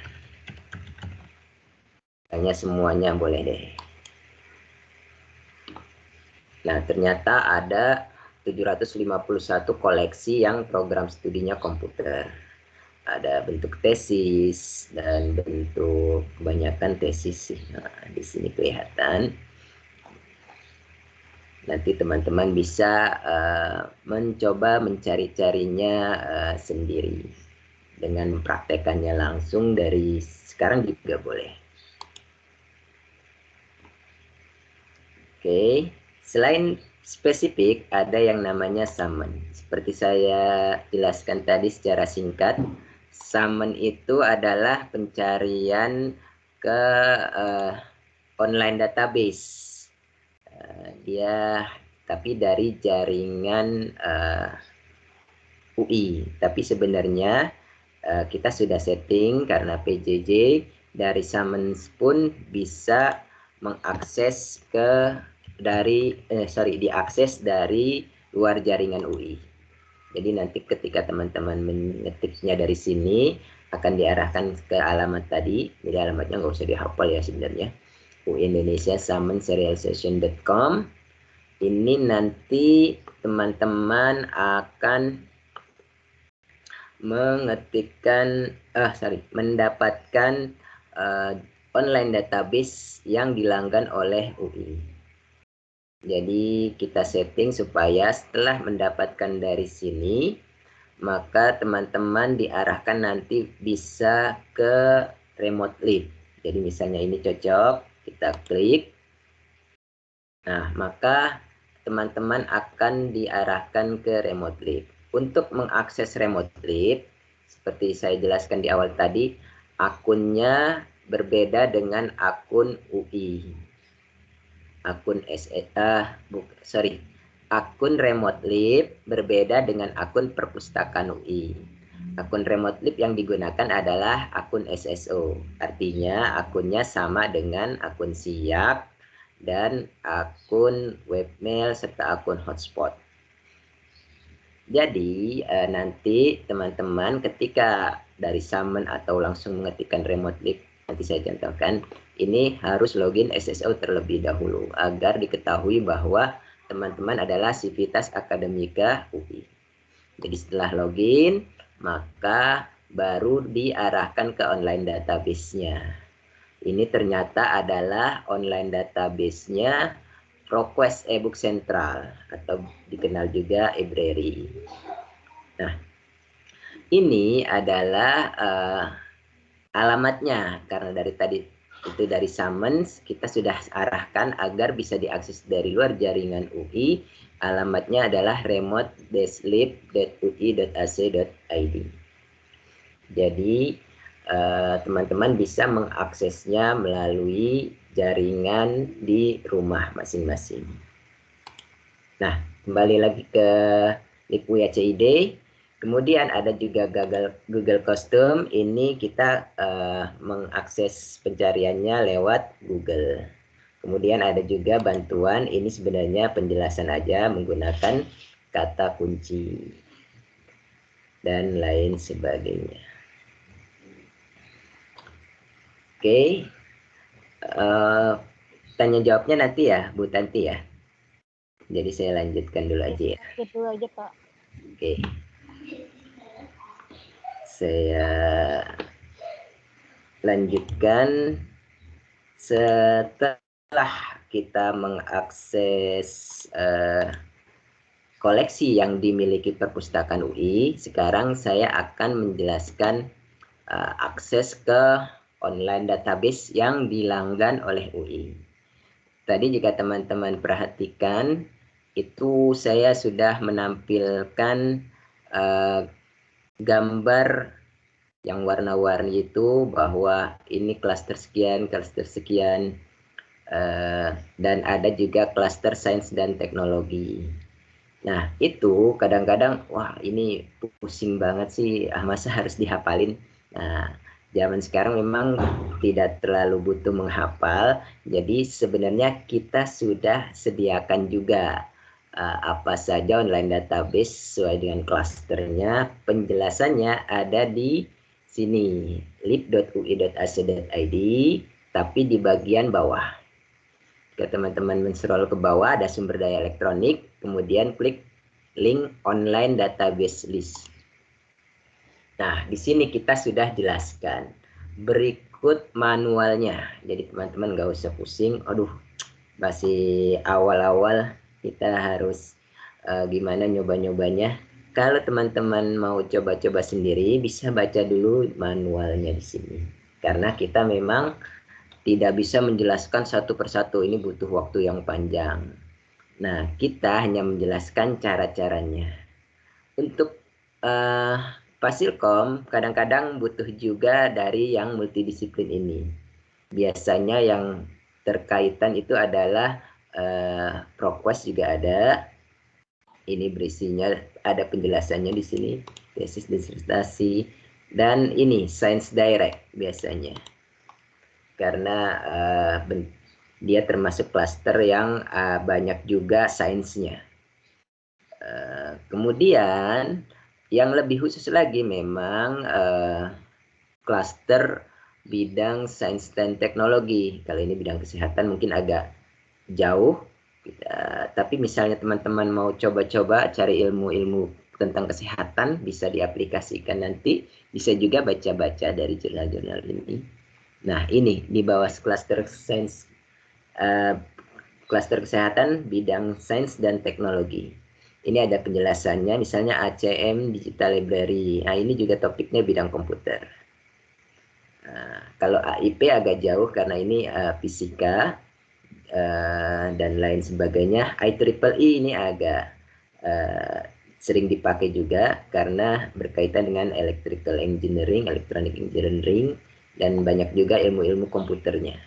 Hanya semuanya boleh deh. Nah, ternyata ada 751 koleksi yang program studinya komputer. Ada bentuk tesis dan bentuk kebanyakan tesis sih. Nah, di sini kelihatan. Nanti teman-teman bisa mencoba mencari-carinya sendiri dengan mempraktekannya langsung dari sekarang juga boleh. Oke, selain spesifik ada yang namanya summon. Seperti saya jelaskan tadi secara singkat, summon itu adalah pencarian ke online database. Dia tapi dari jaringan UI. Tapi sebenarnya kita sudah setting karena PJJ dari summons pun bisa mengakses ke diakses dari luar jaringan UI. Jadi nanti ketika teman-teman mengetiknya dari sini akan diarahkan ke alamat tadi. Jadi alamatnya nggak usah dihafal ya sebenarnya. uindonesia.summonserialization.com. Ini nanti teman-teman akan mendapatkan online database yang dilanggan oleh UI. Jadi kita setting supaya setelah mendapatkan dari sini, maka teman-teman diarahkan nanti bisa ke remote lib. Jadi misalnya ini cocok, kita klik. Nah, maka teman-teman akan diarahkan ke remote lib. Untuk mengakses remote lib, seperti saya jelaskan di awal tadi, akunnya berbeda dengan akun UI. akun Remote Lib berbeda dengan akun perpustakaan UI. Akun Remote Lib yang digunakan adalah akun SSO, artinya akunnya sama dengan akun Siak dan akun webmail serta akun hotspot. Jadi nanti teman-teman ketika dari summon atau langsung mengetikkan Remote Lib, nanti saya contohkan, ini harus login SSO terlebih dahulu agar diketahui bahwa teman-teman adalah Civitas Akademika UI. Jadi setelah login, maka baru diarahkan ke online database-nya. Ini ternyata adalah online database-nya ProQuest eBook Central atau dikenal juga eBrary. Nah, ini adalah alamatnya karena dari tadi itu dari summons kita sudah arahkan agar bisa diakses dari luar jaringan UI. Alamatnya adalah remote-lib.ui.ac.id. Jadi teman-teman bisa mengaksesnya melalui jaringan di rumah masing-masing. Nah, kembali lagi ke Lib-UI CID. Kemudian ada juga Google Custom. Ini kita mengakses pencariannya lewat Google. Kemudian ada juga bantuan. Ini sebenarnya penjelasan aja menggunakan kata kunci dan lain sebagainya. Oke, tanya jawabnya nanti ya, Bu Tanti ya. Jadi saya lanjutkan dulu aja ya.
Lanjut dulu aja, Pak.
Oke. Saya lanjutkan setelah kita mengakses koleksi yang dimiliki perpustakaan UI. Sekarang saya akan menjelaskan akses ke online database yang dilanggan oleh UI. Tadi jika teman-teman perhatikan, itu saya sudah menampilkan gambar yang warna-warni itu bahwa ini klaster sekian, dan ada juga klaster sains dan teknologi. Nah, itu kadang-kadang, wah ini pusing banget sih, masa harus dihafalin. Nah, zaman sekarang memang tidak terlalu butuh menghafal, jadi sebenarnya kita sudah sediakan juga apa saja online database sesuai dengan klasternya. Penjelasannya ada di sini, lib.ui.ac.id, tapi di bagian bawah. Jika teman-teman men-scroll ke bawah ada sumber daya elektronik, kemudian klik link online database list. Nah, di sini kita sudah jelaskan. Berikut manualnya. Jadi teman-teman nggak usah pusing. Aduh, masih awal-awal kita harus gimana nyoba-nyobanya. Kalau teman-teman mau coba-coba sendiri, bisa baca dulu manualnya di sini. Karena kita memang tidak bisa menjelaskan satu persatu, ini butuh waktu yang panjang. Nah, kita hanya menjelaskan cara-caranya. Untuk Fasilkom kadang-kadang butuh juga dari yang multidisiplin ini. Biasanya yang terkaitan itu adalah ProQuest juga ada. Ini berisinya ada penjelasannya di sini, tesis disertasi, dan ini Science Direct biasanya. Karena dia termasuk klaster yang banyak juga sainsnya. Kemudian yang lebih khusus lagi memang klaster bidang sains dan teknologi. Kalau ini bidang kesehatan mungkin agak jauh, tapi misalnya teman-teman mau coba-coba cari ilmu-ilmu tentang kesehatan, bisa diaplikasikan nanti, bisa juga baca-baca dari jurnal-jurnal ini. Nah, ini di bawah klaster sains, klaster kesehatan bidang sains dan teknologi. Ini ada penjelasannya, misalnya ACM Digital Library. Nah, ini juga topiknya bidang komputer. Nah, kalau AIP agak jauh karena ini fisika dan lain sebagainya. IEEE ini agak sering dipakai juga karena berkaitan dengan electrical engineering, electronic engineering, dan banyak juga ilmu-ilmu komputernya.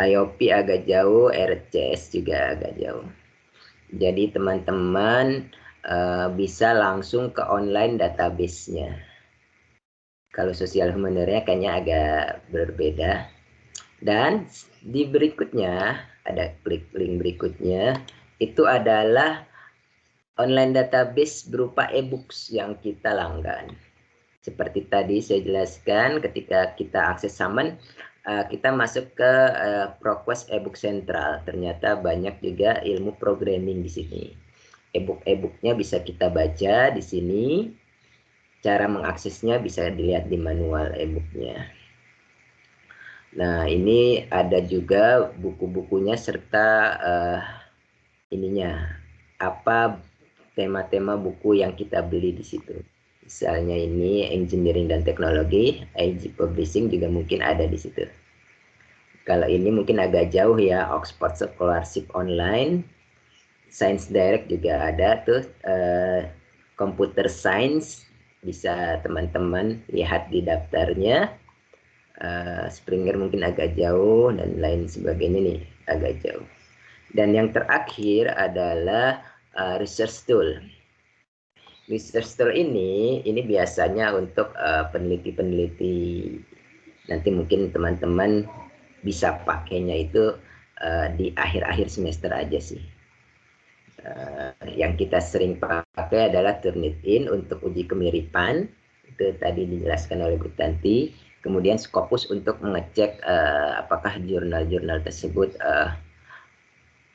IOP agak jauh, RCS juga agak jauh. Jadi teman-teman bisa langsung ke online database-nya. Kalau sosial humaniora kayaknya agak berbeda. Dan di berikutnya, ada klik link berikutnya, itu adalah online database berupa e-books yang kita langgan. Seperti tadi saya jelaskan, ketika kita akses Summon, kita masuk ke ProQuest e-book Central. Ternyata banyak juga ilmu programming di sini. E-booknya bisa kita baca di sini. Cara mengaksesnya bisa dilihat di manual e-booknya. Nah, ini ada juga buku-bukunya serta apa tema-tema buku yang kita beli di situ. Misalnya ini engineering dan teknologi, IG Publishing juga mungkin ada di situ. Kalau ini mungkin agak jauh ya, Oxford Scholarship Online, Science Direct juga ada tuh, Computer Science bisa teman-teman lihat di daftarnya. Springer mungkin agak jauh dan lain sebagainya nih agak jauh. Dan yang terakhir adalah research tool. Research tool ini biasanya untuk peneliti-peneliti, nanti mungkin teman-teman bisa pakainya itu di akhir-akhir semester aja sih. Yang kita sering pakai adalah Turnitin untuk uji kemiripan, itu tadi dijelaskan oleh Bu Tanti. Kemudian Scopus untuk mengecek apakah jurnal-jurnal tersebut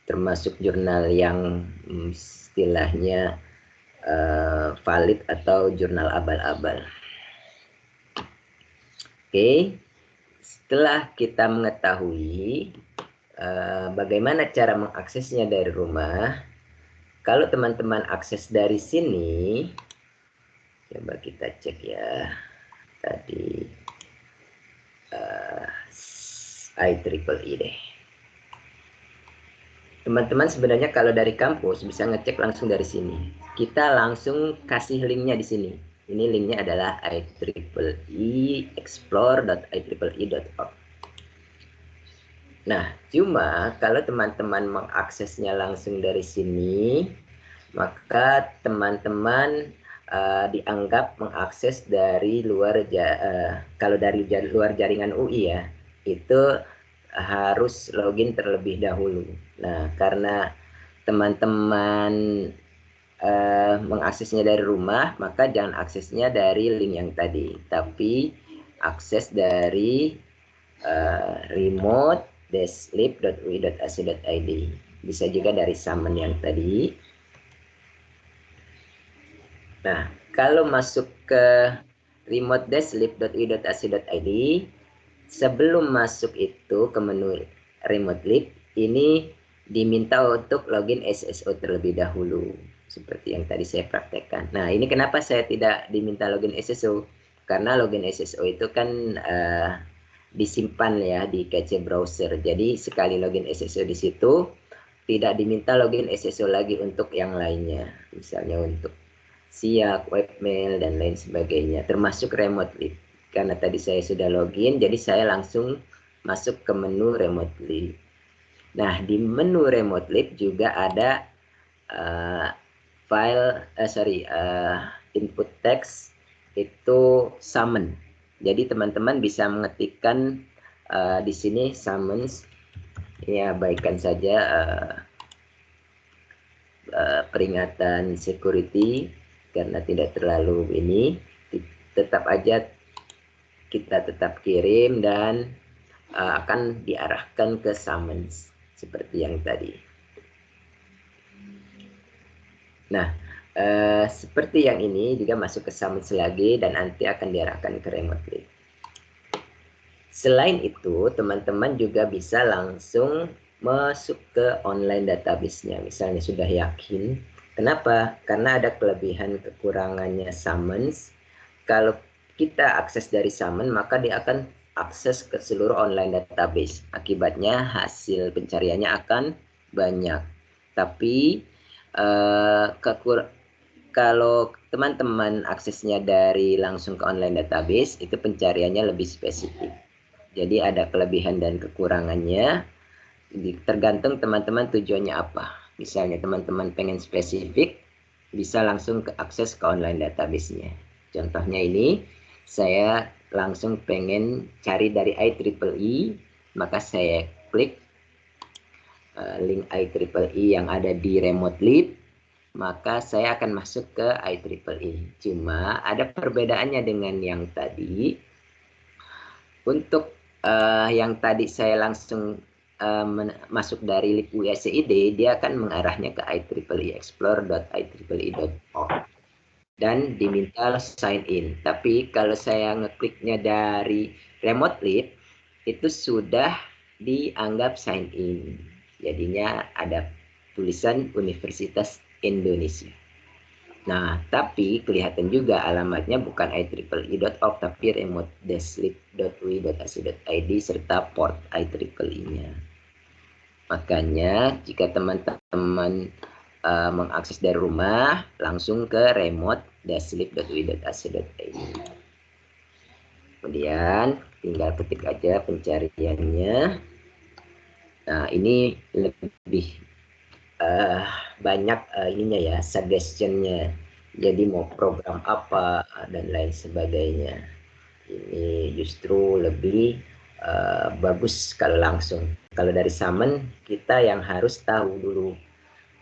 termasuk jurnal yang istilahnya valid atau jurnal abal-abal. Oke, setelah kita mengetahui bagaimana cara mengaksesnya dari rumah, kalau teman-teman akses dari sini, coba kita cek ya tadi IEEE deh. Teman-teman sebenarnya kalau dari kampus bisa ngecek langsung dari sini. Kita langsung kasih linknya di sini. Ini linknya adalah IEEE explore.ieee.org. Nah, cuma kalau teman-teman mengaksesnya langsung dari sini, maka teman-teman dianggap mengakses dari luar, kalau dari luar jaringan UI ya, itu harus login terlebih dahulu. Nah, karena teman-teman mengaksesnya dari rumah, maka jangan aksesnya dari link yang tadi, tapi akses dari remote-lib.ui.ac.id. Bisa juga dari Summon yang tadi. Nah, kalau masuk ke remote-lib.ui.ac.id, sebelum masuk itu ke menu remote lib, ini diminta untuk login SSO terlebih dahulu, seperti yang tadi saya praktekkan. Nah, ini kenapa saya tidak diminta login SSO? Karena login SSO itu kan disimpan ya di cache browser. Jadi sekali login SSO di situ, tidak diminta login SSO lagi untuk yang lainnya. Misalnya untuk Siak, webmail, dan lain sebagainya, termasuk remote lib. Karena tadi saya sudah login, jadi saya langsung masuk ke menu remote lib. Nah, di menu remote lib juga ada input text itu summon. Jadi teman-teman bisa mengetikkan di sini summons. Ini abaikan saja peringatan security karena tidak terlalu ini. Tetap aja kita tetap kirim dan akan diarahkan ke summons seperti yang tadi. Nah, seperti yang ini juga masuk ke summons lagi dan nanti akan diarahkan ke remote lib. Selain itu, teman-teman juga bisa langsung masuk ke online database-nya. Misalnya sudah yakin. Kenapa? Karena ada kelebihan kekurangannya summons. Kalau kita akses dari summon, maka dia akan akses ke seluruh online database. Akibatnya hasil pencariannya akan banyak. Tapi kalau teman-teman aksesnya dari langsung ke online database, itu pencariannya lebih spesifik. Jadi ada kelebihan dan kekurangannya. Tergantung teman-teman tujuannya apa. Misalnya teman-teman pengen spesifik, bisa langsung ke akses ke online database-nya. Contohnya ini, saya langsung pengen cari dari IEEE, maka saya klik link IEEE yang ada di Remote Lib, maka saya akan masuk ke IEEE. Cuma ada perbedaannya dengan yang tadi. Untuk yang tadi saya langsung masuk dari lib USCID, dia akan mengarahnya ke ieexplore.ieee.org dan diminta sign in. Tapi kalau saya ngekliknya dari remote lib, itu sudah dianggap sign in. Jadinya ada tulisan Universitas Indonesia. Nah, tapi kelihatan juga alamatnya bukan ieee.org tapi remote-lib.ui.ac.id serta port IEEE-nya. Makanya jika teman-teman mengakses dari rumah, langsung ke remote-lib.ui.ac.id. Kemudian tinggal ketik aja pencariannya. Nah, ini lebih banyak ininya ya, suggestionnya. Jadi mau program apa dan lain sebagainya. Ini justru lebih bagus kalau langsung. Kalau dari Summon, kita yang harus tahu dulu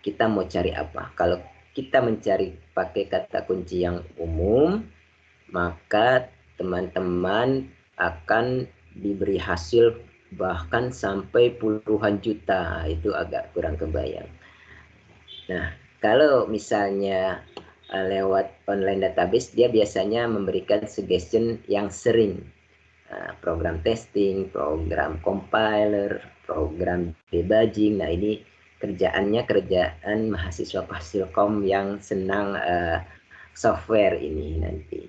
kita mau cari apa. Kalau kita mencari pakai kata kunci yang umum, maka teman-teman akan diberi hasil bahkan sampai puluhan juta. Itu agak kurang kebayang. Nah, kalau misalnya lewat online database, dia biasanya memberikan suggestion yang sering. Program testing, program compiler, program debugging. Nah, ini kerjaan mahasiswa Fasilkom yang senang software ini nanti.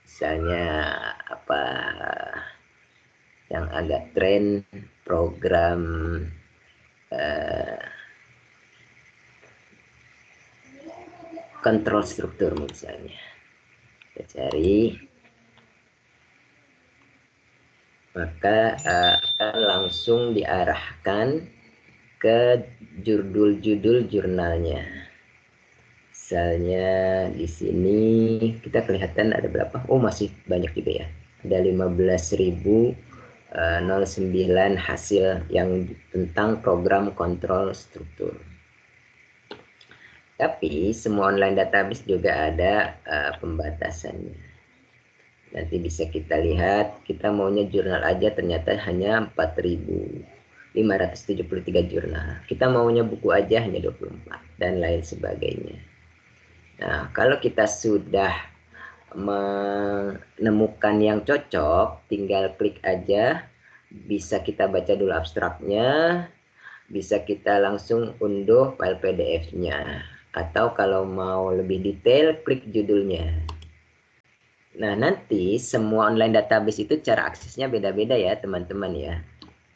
Misalnya apa yang agak tren, program kontrol struktur misalnya. Kita cari, maka akan langsung diarahkan ke judul-judul jurnalnya. Misalnya di sini kita kelihatan ada berapa? Oh, masih banyak juga ya. Ada 15.009 hasil yang tentang program kontrol struktur. Tapi semua online database juga ada pembatasannya. Nanti bisa kita lihat, kita maunya jurnal aja ternyata hanya 4.573 jurnal. Kita maunya buku aja hanya 24 dan lain sebagainya. Nah, kalau kita sudah menemukan yang cocok, tinggal klik aja. Bisa kita baca dulu abstraknya, bisa kita langsung unduh file PDF-nya. Atau kalau mau lebih detail, klik judulnya. Nah, nanti semua online database itu cara aksesnya beda-beda ya teman-teman ya.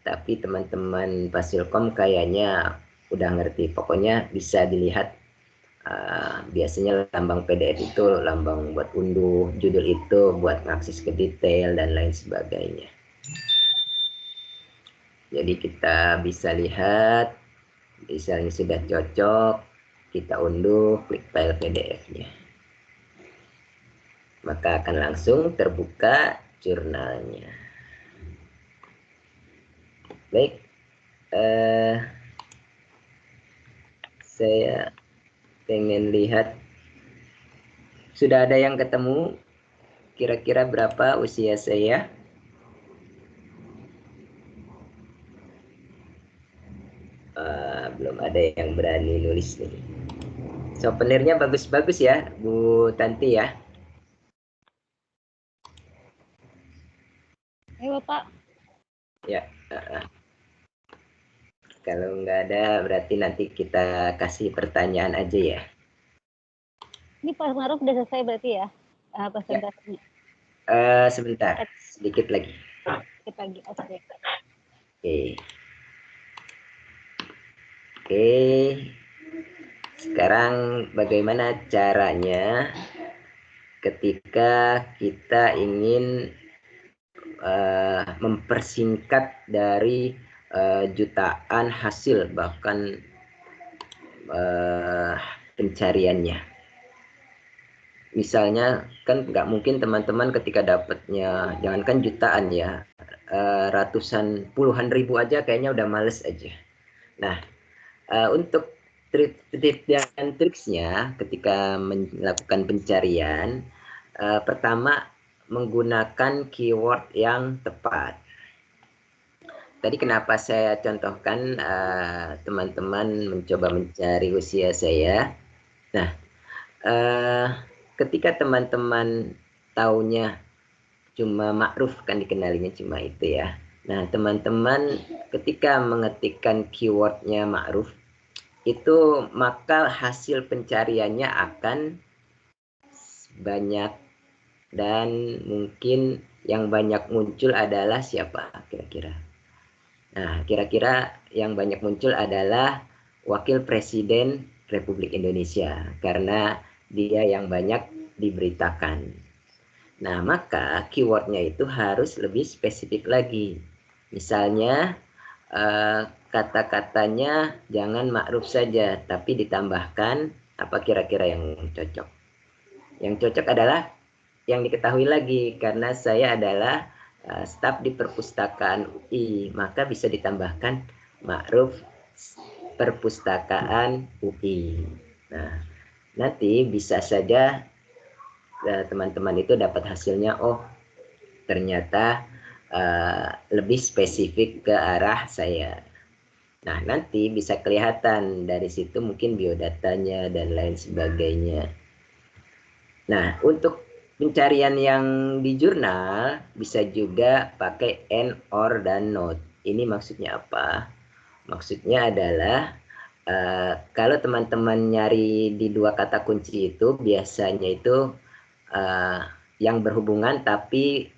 Tapi teman-teman Fasilkom kayaknya udah ngerti. Pokoknya bisa dilihat, biasanya lambang PDF itu lambang buat unduh, judul itu buat ngakses ke detail dan lain sebagainya. Jadi kita bisa lihat, misalnya sudah cocok, kita unduh, klik file PDF-nya. Maka akan langsung terbuka jurnalnya. Baik, saya pengen lihat, sudah ada yang ketemu kira-kira berapa usia saya? Belum ada yang berani nulis nih. Souvenirnya bagus-bagus ya, Bu Tanti ya.
Ayo Pak.
Ya. Kalau nggak ada, berarti nanti kita kasih pertanyaan aja ya.
Ini Pak Maruf udah selesai berarti ya presentasinya?
Sebentar, sedikit lagi.
Sedikit lagi, oke.
Oke. Sekarang bagaimana caranya ketika kita ingin mempersingkat dari jutaan hasil bahkan pencariannya. Misalnya kan nggak mungkin teman-teman ketika dapatnya jangankan jutaan ya, ratusan puluhan ribu aja kayaknya udah males aja. Nah, untuk trik dan triksnya ketika melakukan pencarian, pertama menggunakan keyword yang tepat. Tadi kenapa saya contohkan teman-teman mencoba mencari usia saya. Nah, ketika teman-teman taunya cuma ma'ruf, kan dikenalinya cuma itu ya. Nah, teman-teman ketika mengetikkan keywordnya ma'ruf, itu maka hasil pencariannya akan banyak, dan mungkin yang banyak muncul adalah siapa kira-kira? Nah, kira-kira yang banyak muncul adalah Wakil Presiden Republik Indonesia, karena dia yang banyak diberitakan. Nah, maka keywordnya itu harus lebih spesifik lagi. Misalnya, kata-katanya jangan ma'ruf saja, tapi ditambahkan apa kira-kira yang cocok. Yang cocok adalah yang diketahui lagi, karena saya adalah staf di perpustakaan UI, maka bisa ditambahkan ma'ruf perpustakaan UI. Nah, nanti bisa saja teman-teman itu dapat hasilnya, oh ternyata lebih spesifik ke arah saya. Nah, nanti bisa kelihatan dari situ mungkin biodatanya dan lain sebagainya. Nah, untuk pencarian yang di jurnal bisa juga pakai and, or, dan not. Ini maksudnya apa? Maksudnya adalah kalau teman-teman nyari di dua kata kunci itu biasanya itu yang berhubungan, tapi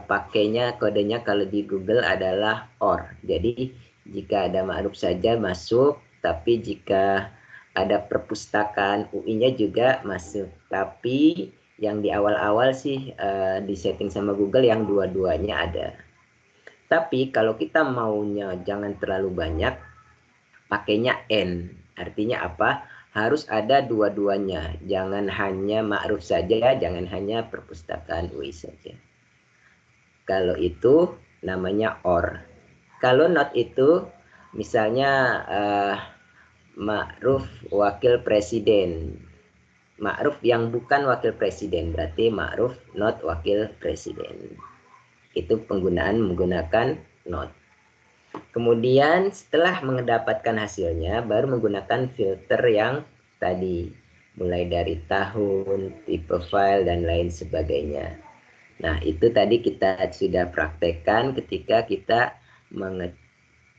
pakainya kodenya kalau di Google adalah or. Jadi jika ada ma'ruf saja masuk, tapi jika ada perpustakaan UI-nya juga masuk. Tapi yang di awal-awal sih di setting sama Google yang dua-duanya ada. Tapi kalau kita maunya jangan terlalu banyak, pakainya N. Artinya apa? Harus ada dua-duanya. Jangan hanya ma'ruf saja, jangan hanya perpustakaan UI saja. Kalau itu namanya or. Kalau not itu misalnya ma'ruf wakil presiden. Ma'ruf yang bukan wakil presiden, berarti ma'ruf not wakil presiden. Itu penggunaan menggunakan not. Kemudian setelah mendapatkan hasilnya, baru menggunakan filter yang tadi. Mulai dari tahun, tipe file, dan lain sebagainya. Nah, itu tadi kita sudah praktekkan ketika kita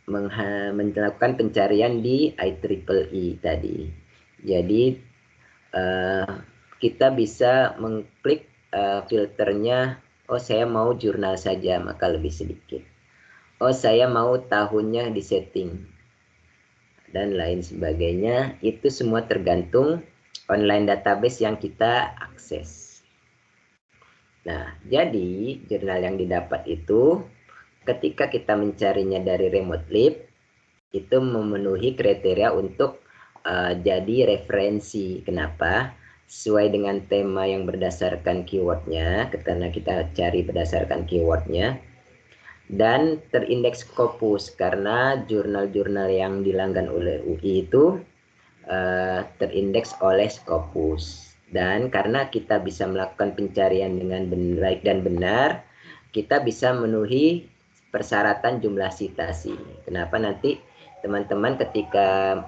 melakukan pencarian di IEEE tadi. Jadi, kita bisa mengklik filternya, oh saya mau jurnal saja, maka lebih sedikit. Oh saya mau tahunnya disetting, dan lain sebagainya. Itu semua tergantung online database yang kita akses. Nah, jadi jurnal yang didapat itu ketika kita mencarinya dari remote lib, itu memenuhi kriteria untuk jadi referensi. Kenapa? Sesuai dengan tema yang berdasarkan keywordnya, karena kita cari berdasarkan keywordnya, dan terindeks Scopus, karena jurnal-jurnal yang dilanggan oleh UI itu terindeks oleh Scopus. Dan karena kita bisa melakukan pencarian dengan baik dan benar, kita bisa memenuhi persyaratan jumlah citasi. Kenapa? Nanti teman-teman ketika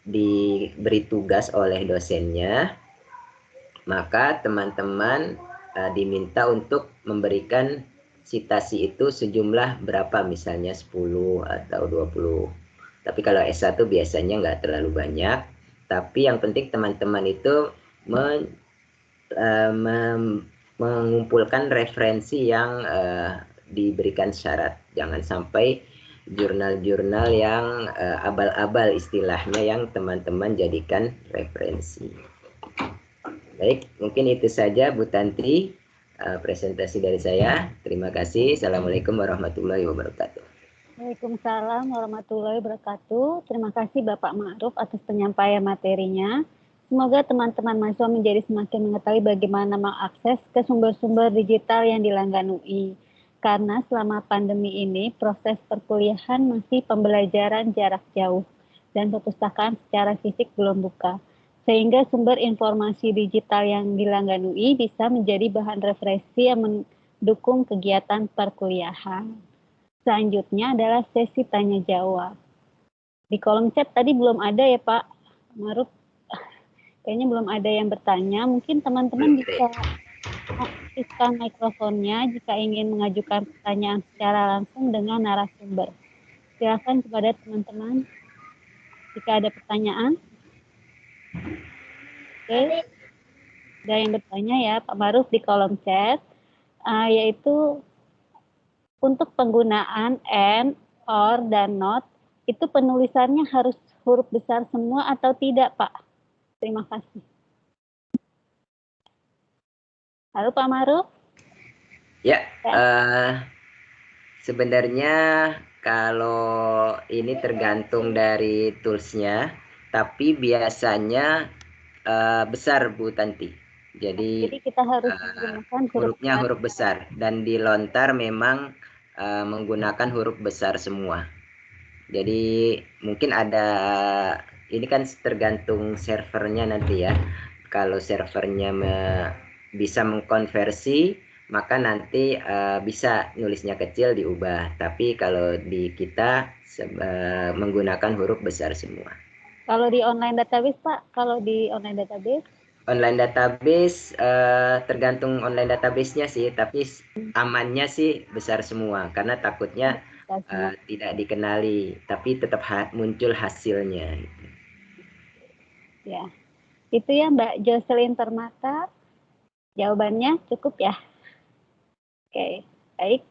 diberi tugas oleh dosennya, maka teman-teman diminta untuk memberikan citasi itu sejumlah berapa, misalnya 10 atau 20. Tapi kalau S1 biasanya nggak terlalu banyak. Tapi yang penting teman-teman itu mengumpulkan referensi yang diberikan syarat. Jangan sampai jurnal-jurnal yang abal-abal istilahnya yang teman-teman jadikan referensi. Baik, mungkin itu saja Bu Tanti. presentasi dari saya. Terima kasih. Assalamualaikum warahmatullahi wabarakatuh.
Waalaikumsalam warahmatullahi wabarakatuh. Terima kasih Bapak Ma'ruf atas penyampaian materinya. Semoga teman-teman mahasiswa menjadi semakin mengetahui bagaimana mengakses ke sumber-sumber digital yang dilanggan UI. Karena selama pandemi ini proses perkuliahan masih pembelajaran jarak jauh dan perpustakaan secara fisik belum buka. Sehingga sumber informasi digital yang dilanggan UI bisa menjadi bahan referensi yang mendukung kegiatan perkuliahan. Selanjutnya adalah sesi tanya jawab. Di kolom chat tadi belum ada ya Pak Maruf, kayaknya belum ada yang bertanya. Mungkin teman-teman bisa aktifkan mikrofonnya jika ingin mengajukan pertanyaan secara langsung dengan narasumber. Silakan kepada teman-teman jika ada pertanyaan. Oke, ada yang bertanya ya Pak Maruf di kolom chat, yaitu untuk penggunaan and, or, dan not, itu penulisannya harus huruf besar semua atau tidak Pak? Terima kasih. Halo Pak Maruf.
Ya, sebenarnya kalau ini tergantung dari toolsnya, tapi biasanya besar Bu Tanti. Jadi
kita harus menggunakan
hurufnya huruf besar dan di lontar memang menggunakan huruf besar semua. Jadi mungkin ada, ini kan tergantung servernya nanti ya. Kalau servernya bisa mengkonversi, maka nanti bisa nulisnya kecil diubah. Tapi kalau di kita menggunakan huruf besar semua.
Kalau di online database Pak, kalau di online database?
Online database tergantung online database-nya sih, tapi amannya sih besar semua karena takutnya tidak dikenali, tapi tetap muncul hasilnya.
Ya, itu ya Mbak Jocelyn Permata. Jawabannya cukup ya. Oke, baik.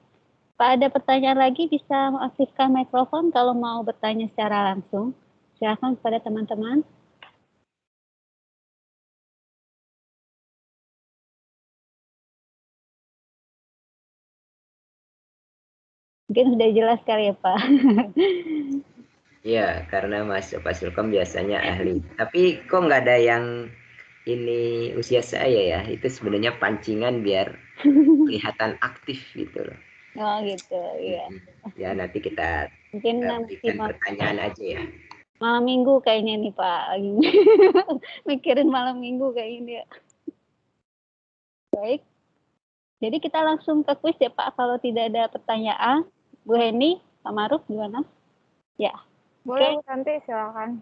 Pak, ada pertanyaan lagi, bisa mengaktifkan mikrofon kalau mau bertanya secara langsung. Silakan kepada teman-teman. Mungkin sudah jelas kali ya Pak.
Ya, karena Mas Fasilkom biasanya ahli. Tapi kok nggak ada yang ini usia saya ya? Itu sebenarnya pancingan biar kelihatan aktif gitu loh.
Oh gitu, iya.
Ya nanti kita
mungkin
berikan pertanyaan aja ya.
Malam minggu kayaknya nih Pak. Mikirin malam minggu kayak ini ya. Baik. Jadi kita langsung ke kuis ya Pak, kalau tidak ada pertanyaan. Bu Heni, Pak Maruf gimana? Ya.
Boleh Bu Tanti, silakan.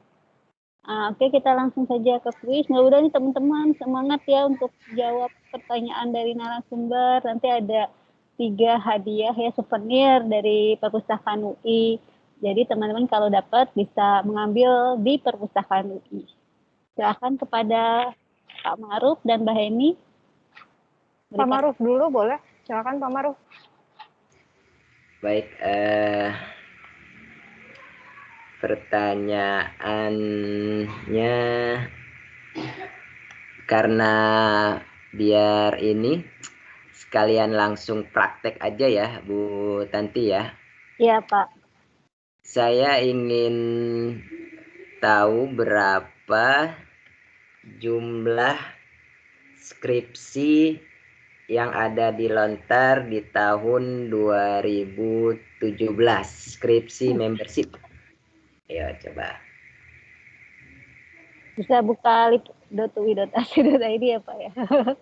Oke, kita langsung saja ke kuis. Mudah-mudahan nih teman-teman semangat ya untuk jawab pertanyaan dari narasumber. Nanti ada 3 hadiah ya, souvenir dari Perpustakaan UI. Jadi teman-teman kalau dapat bisa mengambil di Perpustakaan UI. Silakan kepada Pak Maruf dan Mbak Heni.
Pak Maruf dulu boleh, silakan Pak Maruf.
Baik, pertanyaannya karena biar ini sekalian langsung praktek aja ya Bu Tanti ya.
Iya Pak.
Saya ingin tahu berapa jumlah skripsi yang ada di Lontar di tahun 2017, skripsi membership. Ya, coba.
Bisa buka lip.ui.ac.id ya Pak ya.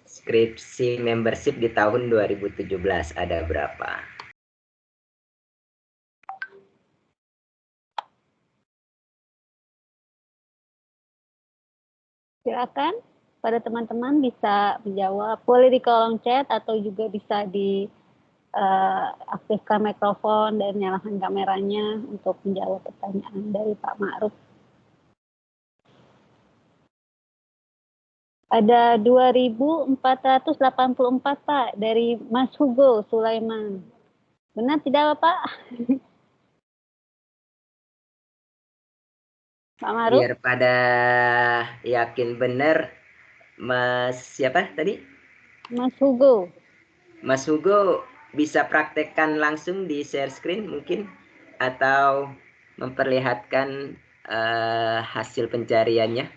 Skripsi membership di tahun 2017 ada berapa?
Silakan pada teman-teman bisa menjawab. Boleh di kolom chat atau juga bisa di aktifkan mikrofon dan nyalakan kameranya untuk menjawab pertanyaan dari Pak Ma'ruf. Ada 2.484 Pak dari Mas Hugo Sulaiman. Benar tidak Pak? Pak Ma'ruf?
Biar pada yakin benar, Mas siapa tadi?
Mas Hugo.
Mas Hugo bisa praktekkan langsung di share screen mungkin, atau memperlihatkan hasil pencariannya.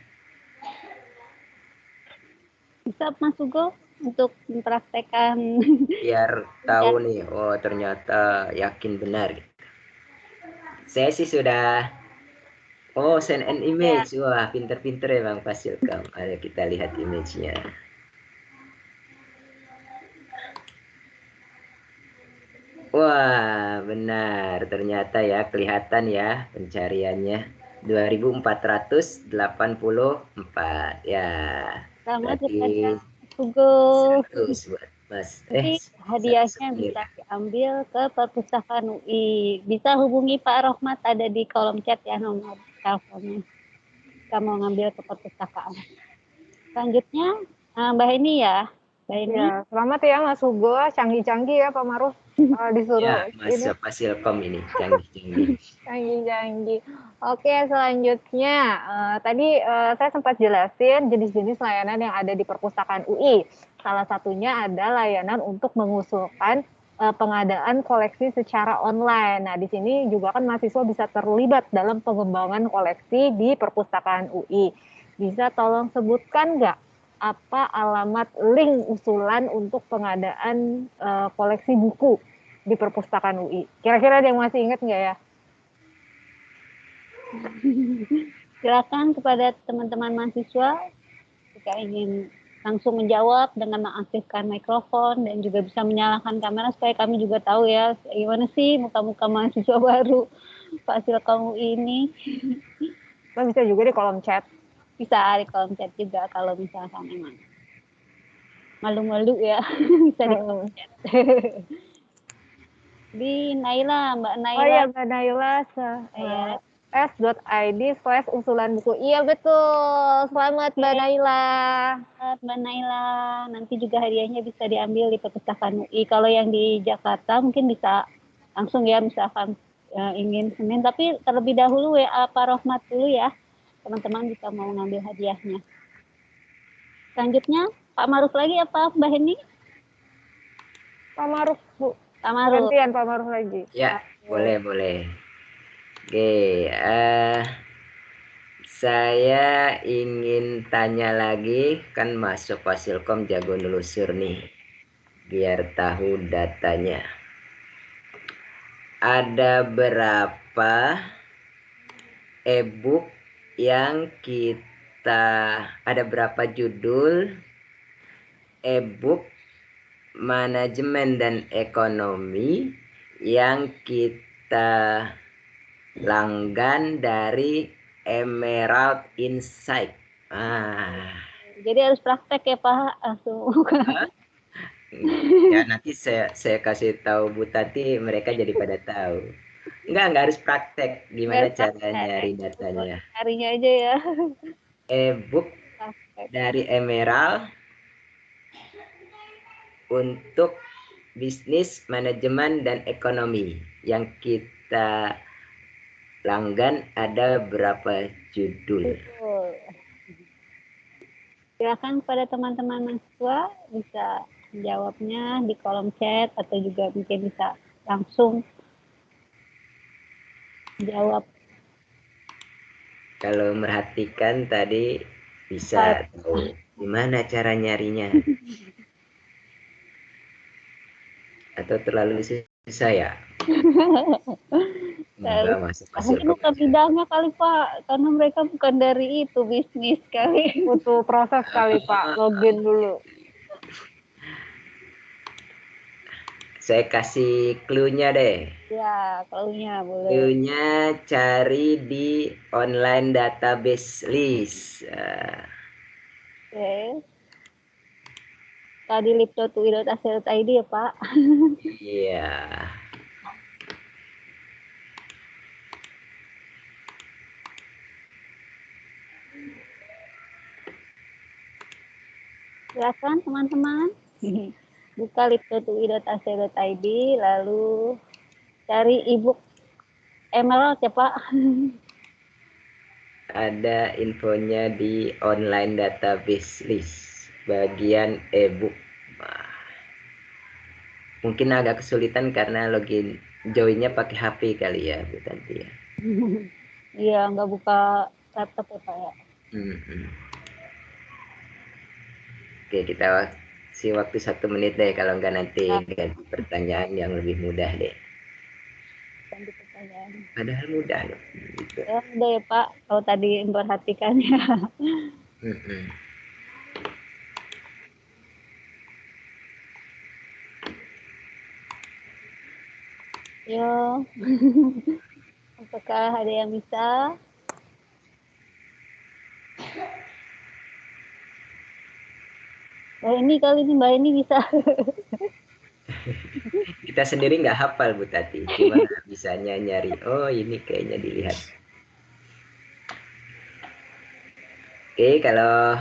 Bisa Mas Hugo untuk mempraktekkan
Biar tahu nih, oh ternyata yakin benar. Saya sih sudah, oh send an image, wah pinter-pinter ya Bang Fasilkom. Ada kita lihat image-nya. Wah benar, ternyata ya kelihatan ya pencariannya 2484 ya.
selamat
Berarti
kepada Mas Hugo.
100 buat Mas.
Nanti hadiahnya bisa diambil ke perpustakaan UI. Bisa hubungi Pak Rohmat, ada di kolom chat ya nomor teleponnya. Kita mau ngambil ke perpustakaan. Selanjutnya Mbak Heni ya. Mbak Heni.
Ya, selamat ya Mas Hugo, canggih-canggih ya Pak Maruf disuruh
Ya, Mas
ini.
Fasilkom ini canggih-canggih.
Canggih-canggih. Oke, selanjutnya tadi saya sempat jelasin jenis-jenis layanan yang ada di perpustakaan UI. Salah satunya ada layanan untuk mengusulkan pengadaan koleksi secara online. Nah, di sini juga kan mahasiswa bisa terlibat dalam pengembangan koleksi di perpustakaan UI. Bisa tolong sebutkan nggak apa alamat link usulan untuk pengadaan koleksi buku di perpustakaan UI? Kira-kira ada yang masih ingat nggak ya?
Silakan kepada teman-teman mahasiswa jika ingin langsung menjawab dengan mengaktifkan mikrofon dan juga bisa menyalakan kamera supaya kami juga tahu ya gimana sih muka-muka mahasiswa baru Fasilkom UI ini.
Kita bisa juga di kolom chat.
Bisa di kolom chat juga kalau misalkan emang malu-malu ya bisa di kolom chat. Di Naila, Mbak Naila.
Oh iya, Mbak Naila, s.id/usulan buku. Iya betul. Selamat Mbak Naila.
Mbak Naila, nanti juga hadiahnya bisa diambil di perpustakaan UI. Kalau yang di Jakarta mungkin bisa langsung ya, misalkan ingin Senin, tapi terlebih dahulu WA Pak Rohmat dulu ya, teman-teman bisa mau ngambil hadiahnya. Selanjutnya Pak Maruf lagi apa Mbak Heni?
Pak Maruf, Bu.
Pak Maruf.
Gantian Pak Maruf lagi.
Ya, boleh. Oke, saya ingin tanya lagi, kan masuk Fasilkom jago nelusur nih, biar tahu datanya. Ada berapa e-book yang ada berapa judul e-book manajemen dan ekonomi yang kita langgan dari Emerald Insight.
Jadi harus praktek ya Pak, langsung.
Ya nanti saya kasih tahu Bu Tati, mereka jadi pada tahu. Enggak harus praktek. Gimana cara nyari datanya?
Carinya aja ya.
E-book dari Emerald untuk bisnis, manajemen, dan ekonomi yang kita langgan ada berapa judul?
Silakan kepada teman-teman mahasiswa bisa menjawabnya di kolom chat atau juga mungkin bisa langsung jawab.
Kalau merhatikan tadi bisa tahu gimana cara nyarinya. Atau terlalu susah ya? Enggak masuk
Mungkin bukan bidangnya kali Pak, karena mereka bukan dari itu bisnis kali.
Butuh proses kali Pak, login dulu.
Saya kasih clue-nya deh.
Ya, clue-nya boleh.
Clue-nya cari di online database list.
Oke. Tadi lip.ui.ac.id ya Pak.
Iya.
Silakan teman-teman. Buka lip.ui.ac.id lalu cari ebook Emerald ya Pak.
Ada infonya di online database list bagian ebook. Mungkin agak kesulitan karena login joinnya pakai HP kali ya, Bu Tanti ya.
Iya, nggak buka laptop ya Pak ya.
Oke, kita kasih waktu 1 menit deh, kalau enggak nanti ganti pertanyaan yang lebih mudah deh.
Ganti pertanyaan.
Padahal mudah loh. Gitu.
Ya udah ya Pak, kalau tadi memperhatikannya. Yo, apakah ada yang bisa? Mbak ini kali ini Mbak ini bisa.
Kita sendiri nggak hafal Bu Tati, cuma bisanya nyari. Oh ini kayaknya dilihat. Oke, kalau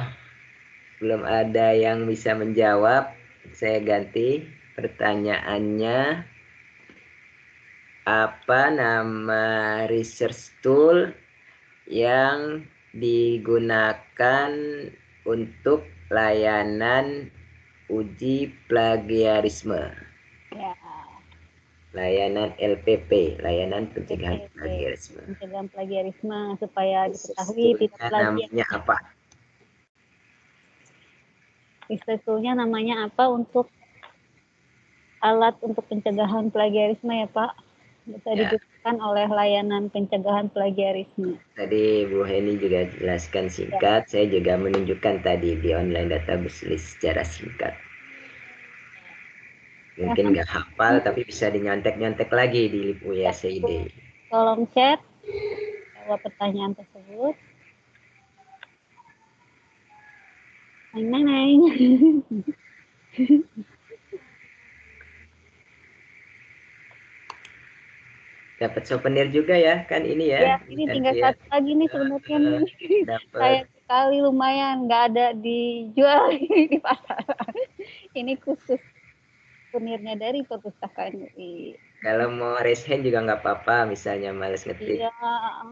belum ada yang bisa menjawab, saya ganti pertanyaannya. Apa nama research tool yang digunakan untuk layanan uji plagiarisme?
Ya,
Layanan LPP, layanan pencegahan plagiarisme.
pencegahan plagiarisme supaya diketahui
Toolnya
tidak plagiat.
namanya apa?
Research tool-nya namanya apa untuk alat untuk pencegahan plagiarisme ya Pak? Bisa
Ya.
digunakan oleh layanan pencegahan plagiarisme.
Tadi Bu Heni juga jelaskan singkat, saya juga menunjukkan tadi di online database list secara singkat. Mungkin nggak hafal, tapi bisa dinyontek-nyontek lagi di USAID.
Tolong chat jawab pertanyaan tersebut. Neng.
Dapat souvenir juga ya, kan ini ya?
Ya, ini tinggal satu lagi nih sebenarnya nih. Sayang sekali lumayan nggak ada dijual di pasar. Ini khusus souvenirnya dari perpustakaan UI.
Kalau mau raise hand juga nggak apa-apa, misalnya males ngetik.
Iya,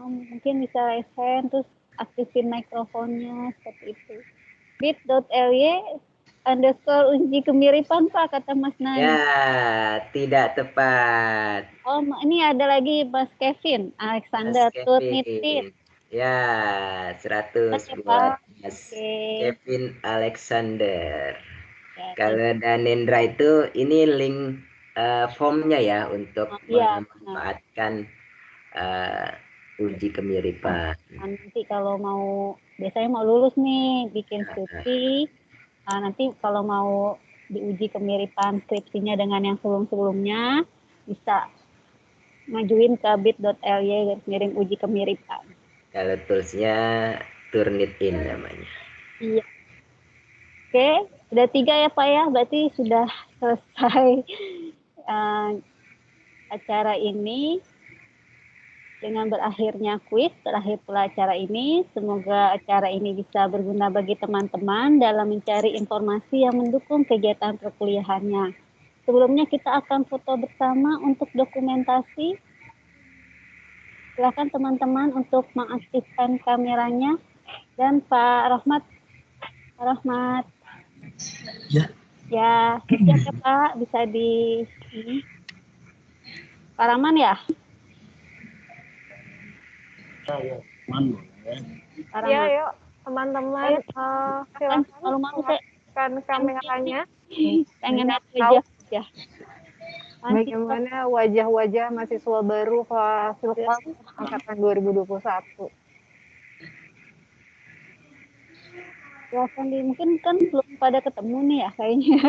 mungkin bisa raise hand terus aktifin mikrofonnya seperti itu. bit.ly_uji kemiripan Pak, kata Mas Nai.
Ya, tidak tepat.
Oh, ini ada lagi Mas Kevin Alexander Turnitin.
Ya, 100 buat Mas Kevin Alexander. Ya, kalau Danendra itu ini link formnya ya untuk memanfaatkan uji kemiripan. Nanti kalau mau, biasanya mau lulus nih bikin skripsi, nanti kalau mau diuji kemiripan skripsinya dengan yang sebelum-sebelumnya bisa ngajuin ke bit.ly/uji kemiripan. Kalau toolsnya Turnitin namanya. Iya. Oke, udah 3 ya Pak ya, berarti sudah selesai acara ini. Dengan berakhirnya kuis, terakhir pula acara ini, semoga acara ini bisa berguna bagi teman-teman dalam mencari informasi yang mendukung kegiatan perkuliahannya. Sebelumnya kita akan foto bersama untuk dokumentasi. Silakan teman-teman untuk mengaktifkan kameranya. Dan Pak Rahmat.
Ya.
Ya, siap ya Pak, bisa di ini. Pak Rahman ya?
Ya, yuk teman-teman, silakan mengaktifkan kameranya.
Pengen tahu ya.
Bagaimana wajah-wajah mahasiswa baru Fasilkom angkatan 2021?
Ya, Sandi, mungkin kan belum pada ketemu nih ya kayaknya.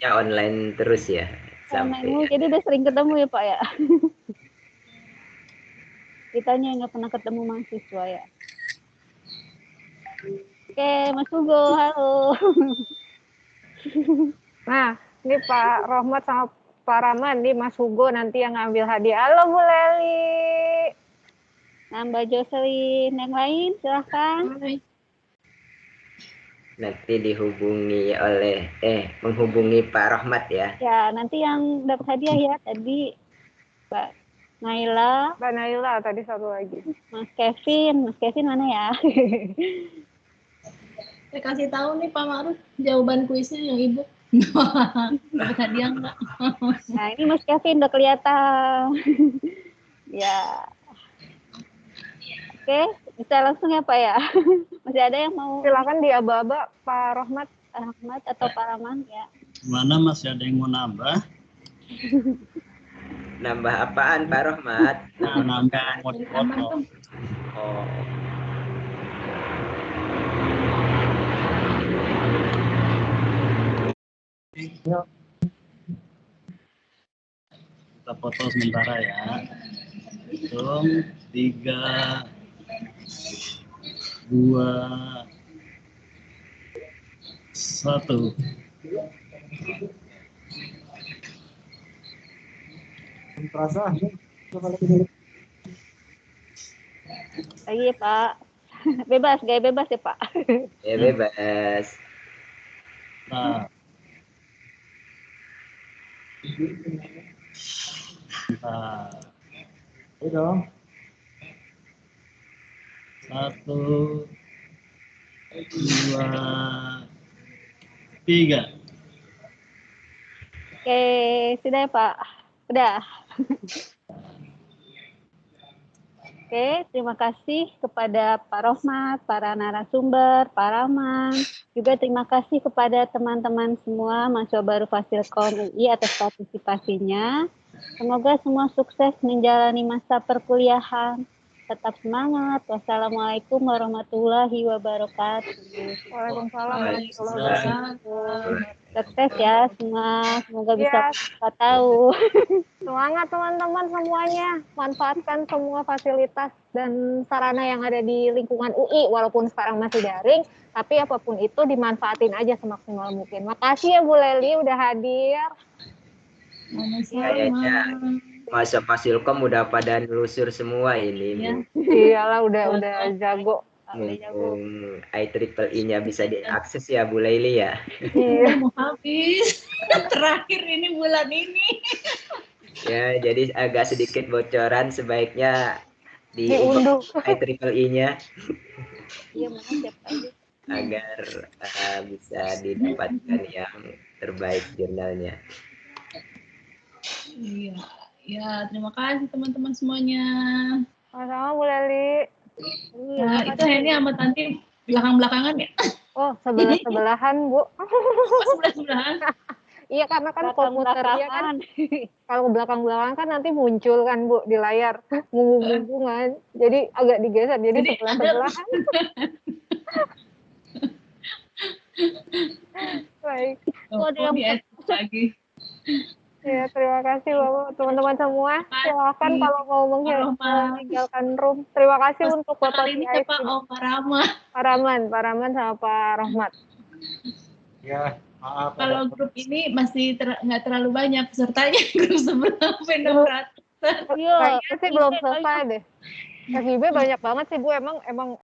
Ya
online terus ya.
Sampai jadi udah sering ketemu ya Pak ya. Kitanya nggak pernah ketemu mahasiswa ya. Oke, Mas Hugo, halo.
Nah, ini Pak Rohmat sama Pak Rahman, nih Mas Hugo nanti yang ngambil hadiah. Halo Bu Leli.
Nah, Mbak Jocelyn, yang lain silahkan.
Nanti dihubungi oleh, menghubungi Pak Rahmat ya.
Ya, nanti yang dapat hadiah ya, tadi Mbak Naila.
Mbak Naila, tadi satu lagi.
Mas Kevin mana ya?
Saya kasih tahu nih Pak Ma'ruf jawaban kuisnya yang Ibu.
Dapat hadiah enggak?
Nah, ini Mas Kevin udah kelihatan. Ya. Oke, bisa langsung ya Pak ya. Masih ada yang mau
Silakan diaba-aba Pak Rohmat.
Ahmad atau Pak Rahman ya.
Mana masih ada yang mau nambah?
Nambah apaan Pak Rohmat?
Nah, nambah mau
Aman
foto.
tuh.
Oh,
Kita foto sementara ya. Hitung 3, 2, 1.
Lagi Pak. Bebas, gaya bebas ya Pak.
ya bebas.
Nah. Nah. Ayo dong. 1, 2, 3.
Oke, sudah ya Pak. Udah. Oke, terima kasih kepada Pak Rohmat, para narasumber, Pak Rahman. Juga terima kasih kepada teman-teman semua mahasiswa baru Fasilkom UI atas partisipasinya. Semoga semua sukses menjalani masa perkuliahan. Tetap semangat. Wassalamualaikum warahmatullahi wabarakatuh.
Waalaikumsalam warahmatullahi wabarakatuh.
Sukses ya semua. Semoga
Ya.
bisa tahu.
Semangat teman-teman semuanya, manfaatkan semua fasilitas dan sarana yang ada di lingkungan UI, walaupun sekarang masih daring, tapi apapun itu dimanfaatin aja semaksimal mungkin. Makasih ya Bu Leli udah hadir.
Kayaknya masa Fasilkom udah pada nelusur semua ini.
Ya.
Iyalah udah jago.
Mumpung IEEE-nya bisa diakses ya Bu Laili ya.
Iya.
Mau habis. Terakhir ini bulan ini.
Ya, jadi agak sedikit bocoran sebaiknya
Diunduh.
IEEE-nya
Iya, maaf ya Pak.
agar bisa didapatkan yang terbaik jurnalnya.
Iya. Ya, terima kasih teman-teman semuanya.
Sama-sama Bu Leli.
Nah, itu ini sama Tanti belakang-belakangan ya?
Oh, sebelah-sebelahan Bu.
Sebelah-sebelahan.
Iya karena kan komputernya kan kalau belakang-belakang kan nanti muncul kan Bu di layar mumpung-mumpungan. Jadi agak digeser jadi sebelah-sebelahan. Baik.
Oh, di lagi.
Ya, terima kasih Bapak, teman-teman semua. Silakan kalau mau meninggalkan room. Terima kasih untuk Bapak
Kali ini siapa? Oh, Pak Rahman.
Pak Rahman sama Pak Rohmat.
Ya, maaf.
Kalau grup ini masih nggak terlalu banyak pesertanya, grup sebelah vendor
Kayaknya sih belum selesai deh. FIB banyak banget sih Bu, emang